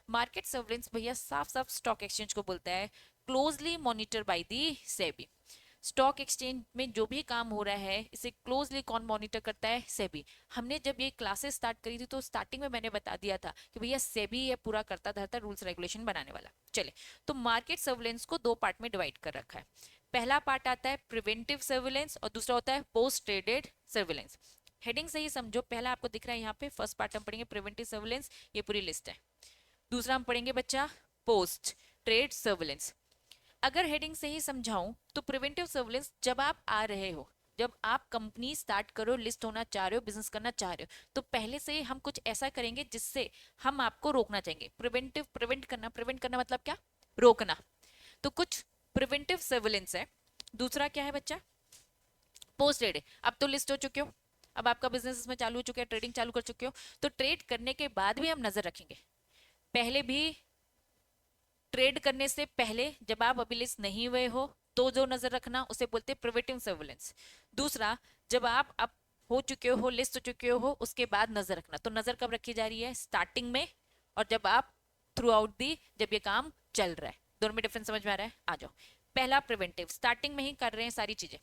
मार्केट सर्विलेंस भैया साफ साफ स्टॉक एक्सचेंज को बोलता है, closely monitor by the SEBI. Stock exchange में जो भी काम हो रहा है इसे क्लोजली कौन मॉनिटर करता है, सेबी। हमने जब ये क्लासेस स्टार्ट करी थी तो स्टार्टिंग में मैंने बता दिया था कि भैया सेबी ये पूरा करता धरता रूल्स रेगुलेशन बनाने वाला। चले, तो मार्केट सर्विलेंस को दो पार्ट में डिवाइड कर रखा है। पहला पार्ट आता है प्रिवेंटिव सर्विलेंस और दूसरा होता है पोस्ट ट्रेडेड सर्विलेंस। हेडिंग से ही समझो, पहला आपको दिख रहा है यहाँ पे, फर्स्ट पार्ट हम पढ़ेंगे प्रिवेंटिव सर्विलेंस, ये पूरी लिस्ट है। दूसरा हम पढ़ेंगे बच्चा पोस्ट ट्रेड सर्विलेंस। अगर हेडिंग से ही समझाऊं तो प्रिवेंटिव सर्विलेंस जब आप आ रहे हो, जब आप कंपनी स्टार्ट करो, लिस्ट होना चाह रहे हो, बिजनेस करना चाह रहे हो, तो पहले से ही हम कुछ ऐसा करेंगे जिससे हम आपको रोकना चाहेंगे। प्रिवेंटिव, प्रिवेंट करना, प्रिवेंट करना मतलब क्या, रोकना। तो कुछ प्रिवेंटिव सर्विलेंस है। दूसरा क्या है बच्चा, पोस्ट ट्रेड। अब तो लिस्ट हो चुके हो, अब आपका बिजनेस इसमें चालू हो चुका है, ट्रेडिंग चालू कर चुके हो, तो ट्रेड करने के बाद भी हम नजर रखेंगे। पहले भी ट्रेड करने से पहले जब आप अभी लिस्ट नहीं हुए हो तो जो नजर रखना उसे बोलते हैं प्रिवेंटिव सर्विलेंस। दूसरा, जब आप अब हो चुके हो, लिस्ट हो चुके हो, उसके बाद नजर रखना। तो नजर कब रखी जा रही है, स्टार्टिंग में, और जब आप थ्रू आउट दी, जब ये काम चल रहा है। दोनों में डिफरेंस समझ में आ रहा है? आ जाओ। पहला प्रिवेंटिव, स्टार्टिंग में ही कर रहे हैं सारी चीजें।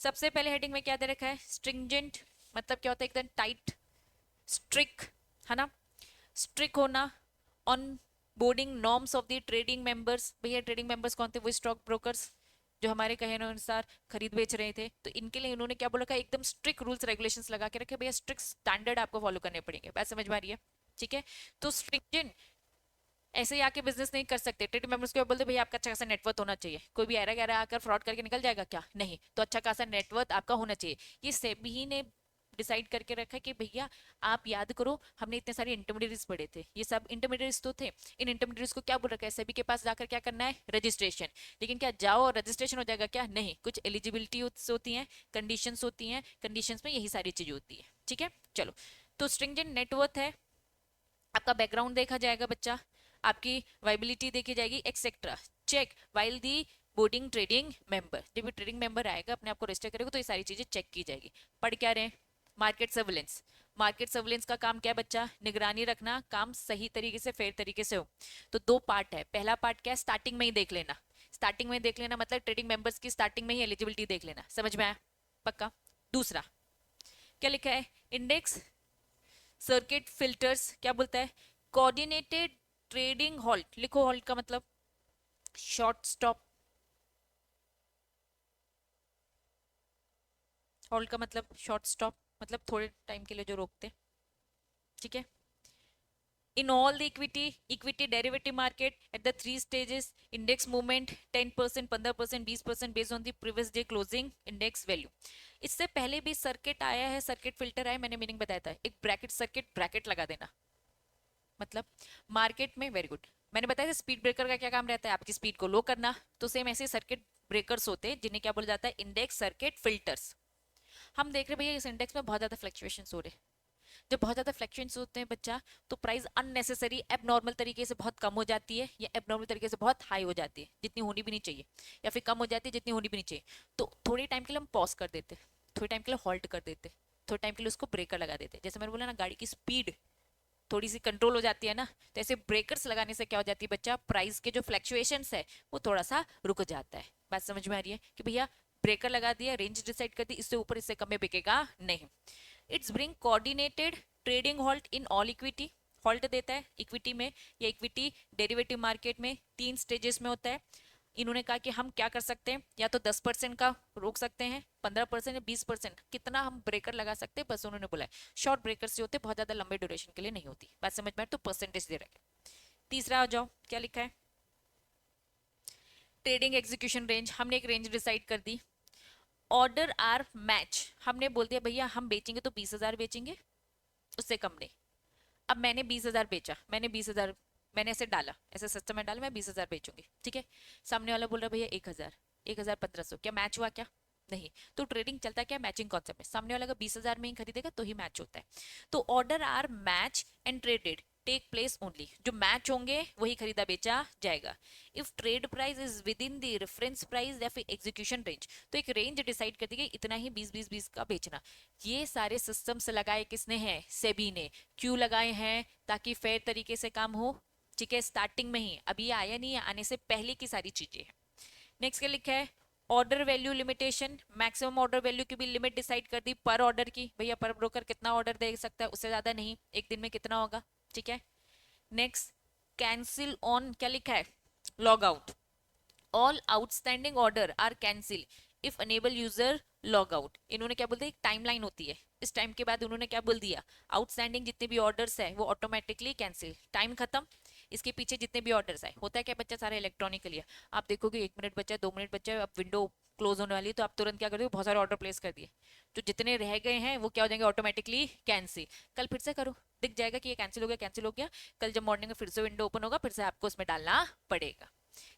सबसे पहले हेडिंग में क्या दे रखा है, स्ट्रिंजेंट, मतलब क्या होता है, एकदम टाइट, स्ट्रिक्ट, है ना। स्ट्रिक्ट होना on boarding norms of the trading members. भैया ट्रेडिंग मेंबर्स कौन थे? वो स्टॉक ब्रोकर्स जो हमारे कहे अनुसार खरीद बेच रहे थे। तो इनके लिए इन्होंने क्या बोला, एकदम स्ट्रिक्ट रूल्स रेगुलेशंस लगा के रखे, भैया स्ट्रिक्ट स्टैंडर्ड आपको फॉलो करने पड़ेंगे। बात समझ में आ रही है? ठीक है। तो स्ट्रिक्टेंट ऐसे ही आके बिजनेस नहीं कर सकते। ट्रेडिंग मेंबर्स को बोलते भैया आपका अच्छा खासा नेटवर्थ होना चाहिए। कोई भी ऐरा गैरा आकर फ्रॉड करके निकल जाएगा क्या? नहीं। तो अच्छा खासा नेटवर्थ आपका होना चाहिए। ये सेबी ने डिसाइड करके रखा कि भैया आप याद करो, हमने इतने सारे इंटरमीडिएट्स पढ़े थे, ये सब इंटरमीडिएट्स तो थे। इन इंटरमीडिएट्स को क्या बोल रखा है सेबी के पास जाकर क्या करना है? रजिस्ट्रेशन। लेकिन क्या जाओ और रजिस्ट्रेशन हो जाएगा क्या? नहीं। कुछ एलिजिबिलिटी होती है, कंडीशंस होती हैं, कंडीशंस में यही सारी चीजें होती है। ठीक है, चलो। तो स्ट्रिंजेंट नेटवर्थ है, आपका बैकग्राउंड देखा जाएगा बच्चा, आपकी वाइबिलिटी देखी जाएगी, etcetera. Check while the boarding trading member. जब भी ट्रेडिंग मेंबर आएगा अपने आप को रजिस्टर करेगा तो ये सारी चीजें चेक की जाएगी। पढ़ क्या रहे? Market surveillance. मार्केट सर्विलेंस का काम क्या है बच्चा? निगरानी रखना, काम सही तरीके से फेयर तरीके से हो। तो दो पार्ट है। पहला पार्ट क्या है? स्टार्टिंग में ही देख लेना। स्टार्टिंग में देख लेना मतलब ट्रेडिंग मेंबर्स की स्टार्टिंग में ही एलिजिबिलिटी देख लेना। समझ में आया? पक्का। दूसरा क्या लिखा है? Index circuit filters. क्या बोलता है? Coordinated trading halt. लिखो हॉल्ट का मतलब शॉर्ट स्टॉप। हॉल्ट का मतलब शॉर्ट स्टॉप, मतलब थोड़े टाइम के लिए जो रोकते। ठीक है। In all the equity derivative market at the three stages, index movement 10%, 15%, 20% based on the previous day closing index value. इससे पहले भी सर्किट आया है, सर्किट फिल्टर आया, मैंने मीनिंग बताया था। एक ब्रैकेट सर्किट ब्रैकेट लगा देना, मतलब मार्केट में। Very good. मैंने बताया था स्पीड ब्रेकर का क्या काम रहता है? आपकी स्पीड को लो करना। तो सेम ऐसे सर्किट ब्रेकर्स होते हैं जिन्हें क्या बोला जाता है? Index circuit filters. हम देख रहे हैं भैया इस इंडेक्स में बहुत ज्यादा फ्लक्चुएशन हो रहे हैं। जब बहुत ज्यादा फ्लक्चुएशंस होते हैं बच्चा, तो प्राइस अननेसेसरी एबनॉर्मल तरीके से बहुत कम हो जाती है, या एबनॉर्मल तरीके से बहुत हाई हो जाती है, जितनी होनी भी नहीं चाहिए, या फिर कम हो जाती है जितनी होनी भी नहीं चाहिए। तो थोड़ी टाइम के लिए हम पॉज कर देते, थोड़ी टाइम के लिए हॉल्ट कर देते, थोड़ी टाइम के लिए उसको ब्रेकर लगा देते। जैसे मैंने बोला ना, गाड़ी की स्पीड थोड़ी सी कंट्रोल हो जाती है ना, तो ऐसे ब्रेकर्स लगाने से क्या हो जाती है बच्चा? प्राइस के जो फ्लक्चुएशंस है वो थोड़ा सा रुक जाता है। बात समझ में आ रही है कि भैया ब्रेकर लगा दिया, रेंज डिसाइड कर दी, इससे ऊपर इससे कम में बिकेगा नहीं। It's bring coordinated trading halt in all equity. Halt देता है इक्विटी में या इक्विटी डेरिवेटिव मार्केट में, 3 स्टेजेस में होता है। इन्होंने कहा कि हम क्या कर सकते हैं, या तो 10% का रोक सकते हैं, 15% या 20%, कितना हम ब्रेकर लगा सकते हैं, बस उन्होंने बोला है। शॉर्ट ब्रेकर्स जो होते हैं बहुत ज्यादा लंबे ड्यूरेशन के लिए नहीं होती। बात समझ में? तो परसेंटेज दे रखे। तीसरा आ जाओ, क्या लिखा है? Trading execution range. हमने एक रेंज डिसाइड कर दी। Order are match. हमने बोल दिया भैया हम बेचेंगे तो 20,000 बेचेंगे, उससे कम नहीं। अब मैंने 20,000 बेचा, मैंने 20,000, मैंने ऐसे डाला, ऐसे सिस्टम में डाला मैं 20,000 बेचूंगी। ठीक है। सामने वाला बोल रहा भैया 1,000, 1,1500, क्या मैच हुआ क्या? नहीं। तो ट्रेडिंग चलता क्या? मैचिंग कॉन्सेप्ट में। सामने वाला का 20,000 में ही खरीदेगा तो ही मैच होता है। तो order are match and traded take place only. जो मैच होंगे वही खरीदा बेचा जाएगा। If trade price is within the reference price या फिर एग्जीक्यूशन रेंज, तो एक रेंज डिसाइड कर दी गई, इतना ही 20-20-20 का बेचना। ये सारे सिस्टम्स लगाए किसने हैं? सेबी ने। क्यों लगाए हैं? ताकि फेयर तरीके से काम हो। ठीक है, स्टार्टिंग में ही, अभी आया नहीं है, आने से पहले की सारी चीजें हैं। नेक्स्ट क्या लिखा है? Order value limitation. Maximum order value की भी लिमिट डिसाइड कर दी पर ऑर्डर की। भैया पर ब्रोकर कितना ऑर्डर दे सकता है, उससे ज्यादा नहीं, एक दिन में कितना होगा। ठीक है। Next cancel on. क्या लिखा है? Log out. All outstanding order are cancel if enable user log out. इन्होंने क्या बोलते हैं? एक टाइमलाइन होती है, इस टाइम के बाद उन्होंने क्या बोल दिया? आउटस्टैंडिंग जितने भी ऑर्डर्स है वो ऑटोमेटिकली कैंसिल। टाइम खत्म, इसके पीछे जितने भी ऑर्डर्स आए। होता है क्या बच्चा? सारा इलेक्ट्रॉनिकली है। आप देखोगे 1 मिनट बचा है, 2 मिनट बचा है, अब विंडो क्लोज होने वाली है, तो आप तुरंत क्या करते हो? बहुत सारे ऑर्डर प्लेस कर दिए। तो जितने रह गए हैं वो क्या हो जाएंगे? Automatically cancel. कल फिर से करो, दिख जाएगा कि ये कैंसिल हो गया, कैंसिल हो गया। कल जब मॉर्निंग में फिर से विंडो ओपन होगा, फिर से आपको उसमें डालना पड़ेगा।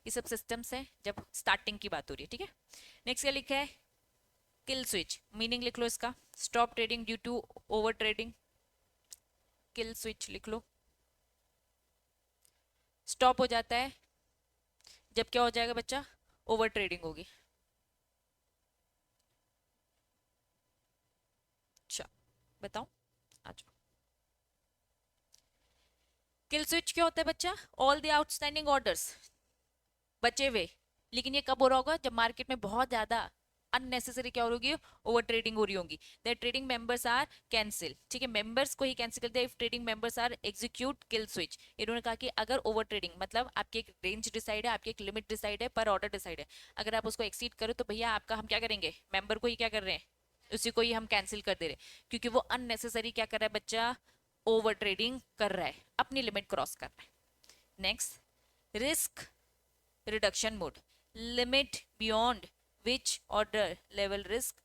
ये सब सिस्टम्स है जब स्टार्टिंग की बात हो रही है। ठीक है। नेक्स्ट क्या लिखा है? Kill switch. मीनिंग लिख लो इसका। Stop trading due to over trading. Kill switch लिख लो। स्टॉप हो जाता है जब क्या हो जाएगा बच्चा? ओवर ट्रेडिंग होगी। अच्छा बताओ, आ जाओ। किल स्विच क्या होता है बच्चा? ऑल द आउटस्टैंडिंग ऑर्डर्स बचे हुए। लेकिन ये कब हो रहा होगा? जब मार्केट में बहुत ज्यादा अननेसेसरी क्या हो रही है, ओवर ट्रेडिंग हो रही होगी, the trading members are cancel, ठीक है, मेंबर्स को ही कैंसिल कर दिया, if trading members are execute kill switch. इन्होंने कहा कि अगर ओवर ट्रेडिंग मतलब आपकी एक रेंज डिसाइड है, आपकी एक लिमिट डिसाइड है, पर ऑर्डर डिसाइड है, अगर आप उसको एक्सीड करो तो भैया आपका हम क्या करेंगे, मेंबर को ही क्या कर रहे हैं, उसी को ही हम कैंसिल कर दे रहे हैं, क्योंकि वो अननेसेसरी क्या कर रहा है बच्चा, ओवर ट्रेडिंग कर रहा है, अपनी लिमिट क्रॉस कर रहा है। Next, risk reduction mode, limit beyond which order level risk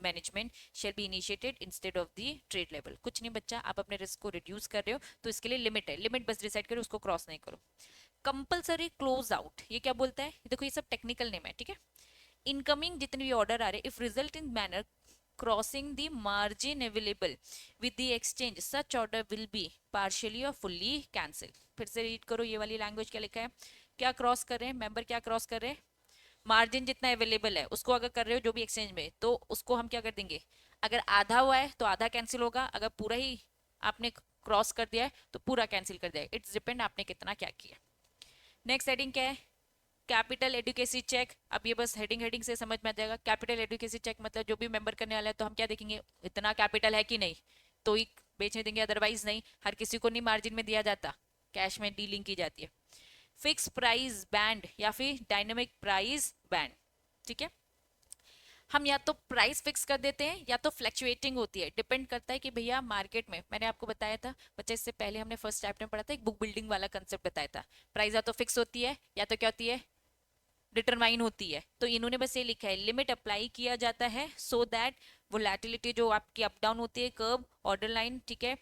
management shall be initiated instead of the trade level. कुछ नहीं बच्चा, आप अपने रिस्क को रिड्यूस कर रहे हो तो इसके लिए लिमिट है, लिमिट बस डिसाइड करो, उसको क्रॉस नहीं करो। कंपलसरी क्लोज आउट, ये क्या बोलता है, देखो ये सब टेक्निकल नेम है, ठीक है। इनकमिंग जितने भी ऑर्डर आ रहे, if result in manner crossing the margin available with the exchange such order will be partially और फुल्ली कैंसिल। फिर से रीड करो ये वाली लैंग्वेज, क्या लिखा है, क्या क्रॉस कर रहे हैं मेंबर, क्या क्रॉस कर रहे हैं, मार्जिन जितना अवेलेबल है उसको अगर कर रहे हो जो भी एक्सचेंज में, तो उसको हम क्या कर देंगे, अगर आधा हुआ है तो आधा कैंसिल होगा, अगर पूरा ही आपने क्रॉस कर दिया है तो पूरा कैंसिल कर दिया है, इट्स डिपेंड आपने कितना क्या किया। नेक्स्ट हेडिंग क्या है, कैपिटल एडुकेसी चेक। अब ये बस हेडिंग हेडिंग से समझ में आ जाएगा, कैपिटल एडुकेसी चेक मतलब जो भी मेंबर करने वाला है तो हम क्या देखेंगे, इतना कैपिटल है कि नहीं, तो ही बेचने देंगे, अदरवाइज नहीं, हर किसी को नहीं मार्जिन में दिया जाता, कैश में डीलिंग की जाती है। फिक्स प्राइस बैंड या फिर डायनेमिक प्राइस बैंड, ठीक है, हम या तो प्राइस फिक्स कर देते हैं या तो फ्लक्चुएटिंग होती है, डिपेंड करता है कि भैया मार्केट में, मैंने आपको बताया था बच्चे, इससे पहले हमने फर्स्ट चैप्टर में पढ़ा था, एक बुक बिल्डिंग वाला कंसेप्ट बताया था, प्राइस या तो फिक्स होती है या तो क्या होती है, डिटरमाइन होती है। तो इन्होंने बस ये लिखा है, लिमिट अप्लाई किया जाता है सो दैट वोलेटिलिटी जो आपकी अप डाउन होती है, कर्व, ऑर्डर लाइन, ठीक है,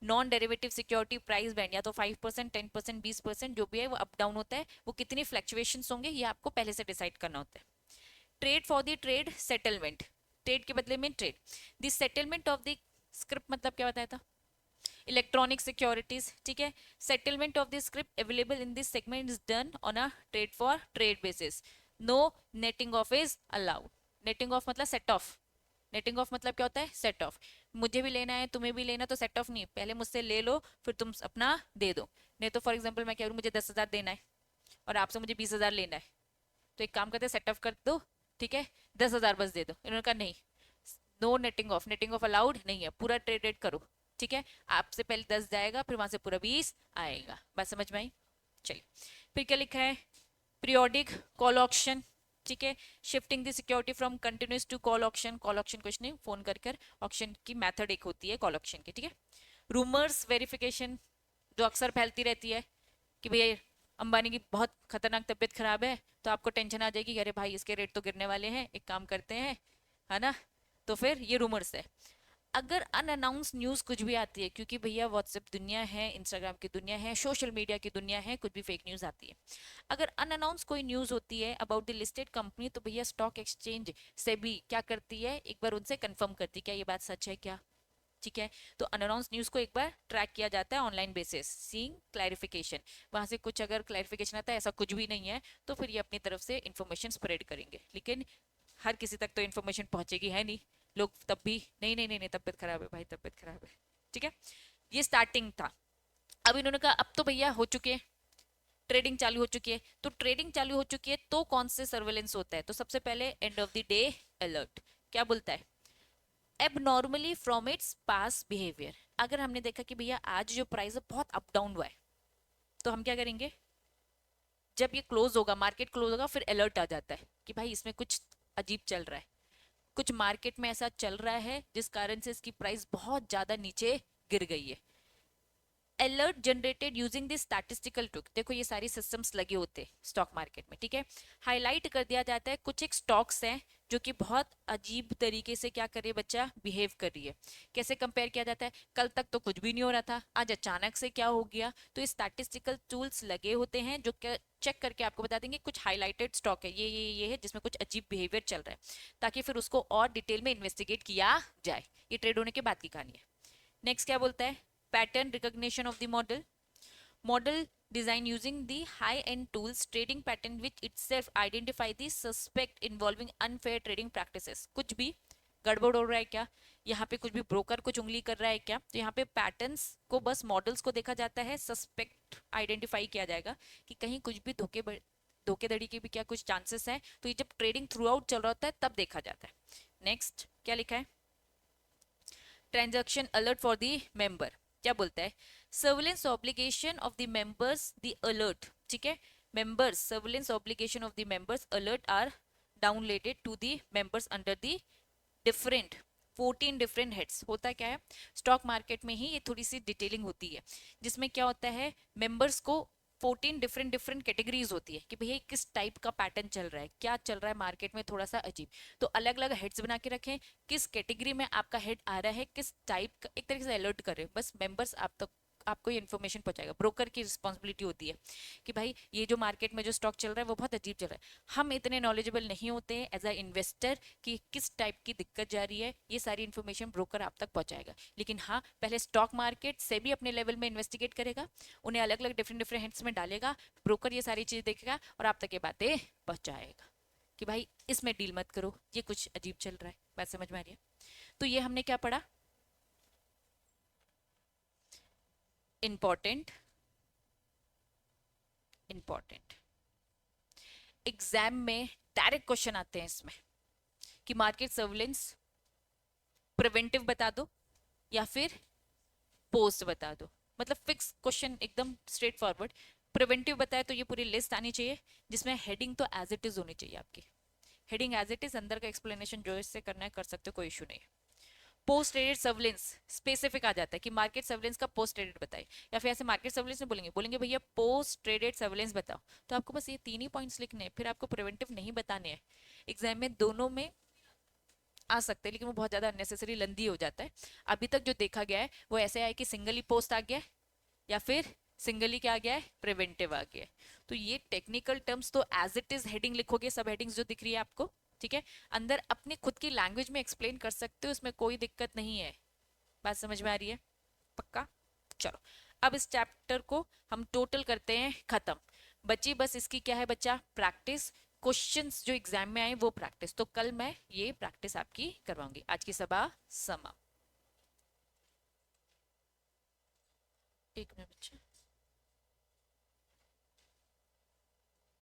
non derivative security price band या तो 5%, 10%, 20% जो भी है वो अप डाउन होता है, वो कितनी फ्लक्चुएशंस होंगे ये आपको पहले से डिसाइड करना होता है। Trade for the trade settlement, trade के बदले में trade, the settlement of the script मतलब क्या बताया था, इलेक्ट्रॉनिक सिक्योरिटीज, ठीक है, settlement of the script available in this segment is done on a trade for trade basis, no netting off is allowed. Netting off मतलब सेट ऑफ, नेटिंग ऑफ मतलब क्या होता है, सेट ऑफ, मुझे भी लेना है तुम्हें भी लेना, तो सेट ऑफ नहीं, पहले मुझसे ले लो फिर तुम अपना दे दो, नहीं तो फॉर एग्जाम्पल मैं कह रहा हूँ मुझे 10,000 देना है और आपसे मुझे 20,000 लेना है, तो एक काम करते हैं सेट ऑफ कर दो, ठीक है, 10,000 बस दे दो, इन्होंने कहा नहीं, no netting off, netting off allowed नहीं है, पूरा ट्रेड रेट करो, ठीक है, आपसे पहले 10 जाएगा फिर वहां से पूरा 20 आएगा, बात समझ में आई। चलिए फिर क्या लिखा है, पीरियोडिक कॉल ऑक्शन, ठीक है, shifting the security from continuous to call auction, call auction कुछ नहीं, फोन कर कर ऑक्शन की मेथड एक होती है कॉल ऑक्शन की, ठीक है। रूमर्स वेरिफिकेशन जो अक्सर फैलती रहती है कि भैया अंबानी की बहुत खतरनाक तबीयत खराब है, तो आपको टेंशन आ जाएगी, अरे भाई इसके रेट तो गिरने वाले हैं, एक काम करते हैं, है ना, तो फिर ये रूमर्स है। अगर अनअनाउंस न्यूज कुछ भी आती है, क्योंकि भैया व्हाट्सएप दुनिया है, इंस्टाग्राम की दुनिया है, सोशल मीडिया की दुनिया है, कुछ भी फेक न्यूज आती है, अगर अनअनाउंस कोई न्यूज होती है अबाउट द लिस्टेड कंपनी, तो भैया स्टॉक एक्सचेंज से भी क्या करती है, एक बार उनसे कंफर्म करती है क्या ये बात सच है क्या, ठीक है, तो अनअनाउंस न्यूज को एक बार ट्रैक किया जाता है ऑनलाइन बेसिस, सीइंग क्लैरिफिकेशन, वहां से कुछ अगर क्लैरिफिकेशन आता है ऐसा कुछ भी नहीं है तो फिर ये अपनी तरफ से इंफॉर्मेशन स्प्रेड करेंगे, लेकिन हर किसी तक तो इन्फॉर्मेशन पहुंचेगी है नहीं, लोग तब भी नहीं नहीं नहीं नहीं तबीयत खराब है भाई, तबीयत खराब है, ठीक है, ये स्टार्टिंग था। अब इन्होंने कहा अब तो भैया हो चुके हैं, ट्रेडिंग चालू हो चुकी है, तो ट्रेडिंग चालू हो चुकी है तो कौन से सर्वेलेंस होता है, तो सबसे पहले and of the day alert, क्या बोलता है, abnormally from its pass behaviour, अगर हमने देखा कि भैया आज जो प्राइस है बहुत अप डाउन हुआ है, तो हम क्या करेंगे, जब ये क्लोज होगा, मार्केट क्लोज होगा, फिर अलर्ट आ जाता है कि भाई इसमें कुछ अजीब चल रहा है, कुछ मार्केट में ऐसा चल रहा है जिस कारण से इसकी प्राइस बहुत ज्यादा नीचे गिर गई है। Alert generated using this statistical trick, देखो ये सारी सिस्टम्स लगे होते हैं स्टॉक मार्केट में, ठीक है, हाईलाइट कर दिया जाता है कुछ एक स्टॉक्स हैं जो कि बहुत अजीब तरीके से क्या कर रही है बच्चा, बिहेव कर रही है, कैसे कंपेयर किया जाता है, कल तक तो कुछ भी नहीं हो रहा था, आज अचानक से क्या हो गया, तो ये स्टैटिस्टिकल टूल्स लगे होते हैं जो चेक करके आपको बता देंगे कुछ हाईलाइटेड स्टॉक है, ये है जिसमें कुछ अजीब बिहेवियर चल रहा है, ताकि फिर उसको और डिटेल में इन्वेस्टिगेट किया जाए, ये ट्रेड होने के बाद की कहानी है। नेक्स्ट क्या बोलता है, pattern recognition of the model design using the high end tools trading pattern which itself identify the suspect involving unfair trading practices, कुछ भी गड़बड़ हो रहा है क्या, यहाँ पे कुछ भी ब्रोकर कुछ उंगली कर रहा है क्या, तो यहाँ पे पैटर्न्स को बस मॉडल्स को देखा जाता है, सस्पेक्ट आइडेंटिफाई किया जाएगा कि कहीं कुछ भी धोखेधड़ी के भी क्या कुछ चांसेस हैं, तो ये जब ट्रेडिंग थ्रू आउट चल रहा होता है तब देखा जाता है। नेक्स्ट क्या लिखा है, transaction alert for the member, क्या बोलता है, surveillance obligation of the members the alert, ठीक है, members surveillance obligation of the members alert are downloaded to the members under the different 14 different heads. होता क्या है, स्टॉक मार्केट में ही ये थोड़ी सी डिटेलिंग होती है, जिसमें क्या होता है, मेंबर्स को 14 डिफरेंट डिफरेंट कैटेगरीज होती है कि भैया किस टाइप का पैटर्न चल रहा है, क्या चल रहा है मार्केट में थोड़ा सा अजीब, तो अलग अलग हेड्स बना के रखें, किस कैटेगरी में आपका हेड आ रहा है, किस टाइप का, एक तरीके से अलर्ट करें, बस मेंबर्स आप तक आपको ये इन्फॉर्मेशन पहुंचाएगा। ब्रोकर की रिस्पॉन्सिबिलिटी होती है कि भाई ये जो मार्केट में जो स्टॉक चल रहा है वो बहुत अजीब चल रहा है, हम इतने नॉलेजेबल नहीं होते हैं एज अ इन्वेस्टर कि किस टाइप की दिक्कत जा रही है, ये सारी इन्फॉर्मेशन ब्रोकर आप तक पहुंचाएगा। लेकिन हाँ, पहले स्टॉक मार्केट से भी अपने लेवल में इन्वेस्टिगेट करेगा, उन्हें अलग अलग डिफरेंट डिफरेंट हिंट्स में डालेगा, ब्रोकर ये सारी चीज देखेगा और आप तक ये बातें पहुंचाएगा कि भाई इसमें डील मत करो, ये कुछ अजीब चल रहा है। बात समझ में आ रही है? तो ये हमने क्या पढ़ा, इंपॉर्टेंट इंपॉर्टेंट एग्जाम में डायरेक्ट क्वेश्चन आते हैं इसमें कि मार्केट सर्विलेंस प्रिवेंटिव बता दो या फिर पोस्ट बता दो, मतलब फिक्स क्वेश्चन एकदम स्ट्रेट फॉरवर्ड। प्रिवेंटिव बताए तो ये पूरी लिस्ट आनी चाहिए, जिसमें हेडिंग तो एज इट इज होनी चाहिए आपकी, हेडिंग एज इट इज, अंदर का एक्सप्लेनेशन जो इससे करना है कर सकते हो, कोई इशू नहीं। पोस्ट ट्रेडेड सर्विलेंस स्पेसिफिक आ जाता है कि मार्केट सर्विलेंस का पोस्ट ट्रेडेड बताए, या फिर ऐसे मार्केट सर्विलेंस में बोलेंगे भैया पोस्ट ट्रेडेड सर्विलेंस बताओ, तो आपको बस ये तीन ही पॉइंट्स लिखने हैं, फिर आपको प्रिवेंटिव नहीं बताने हैं। एग्जाम में दोनों में आ सकते हैं, लेकिन वो बहुत ज्यादा अननेसेसरी लंदी हो जाता है। अभी तक जो देखा गया है वो ऐसे है कि सिंगल ही पोस्ट आ गया है या फिर सिंगल ही क्या आ गया है, प्रिवेंटिव आ गया है। तो ये टेक्निकल टर्म्स तो एज इट इज हेडिंग लिखोगे, सब हेडिंग्स जो दिख रही है आपको, ठीक है, अंदर अपनी खुद की लैंग्वेज में एक्सप्लेन कर सकते हो, इसमें कोई दिक्कत नहीं है। बात समझ में आ रही है? पक्का? चलो, अब इस चैप्टर को हम टोटल करते हैं खत्म, बची बस इसकी क्या है बच्चा, प्रैक्टिस, क्वेश्चंस जो एग्जाम में आए वो प्रैक्टिस। तो कल मैं ये प्रैक्टिस आपकी करवाऊंगी। आज की सभा समाप्त। एक मिनट बच्चा।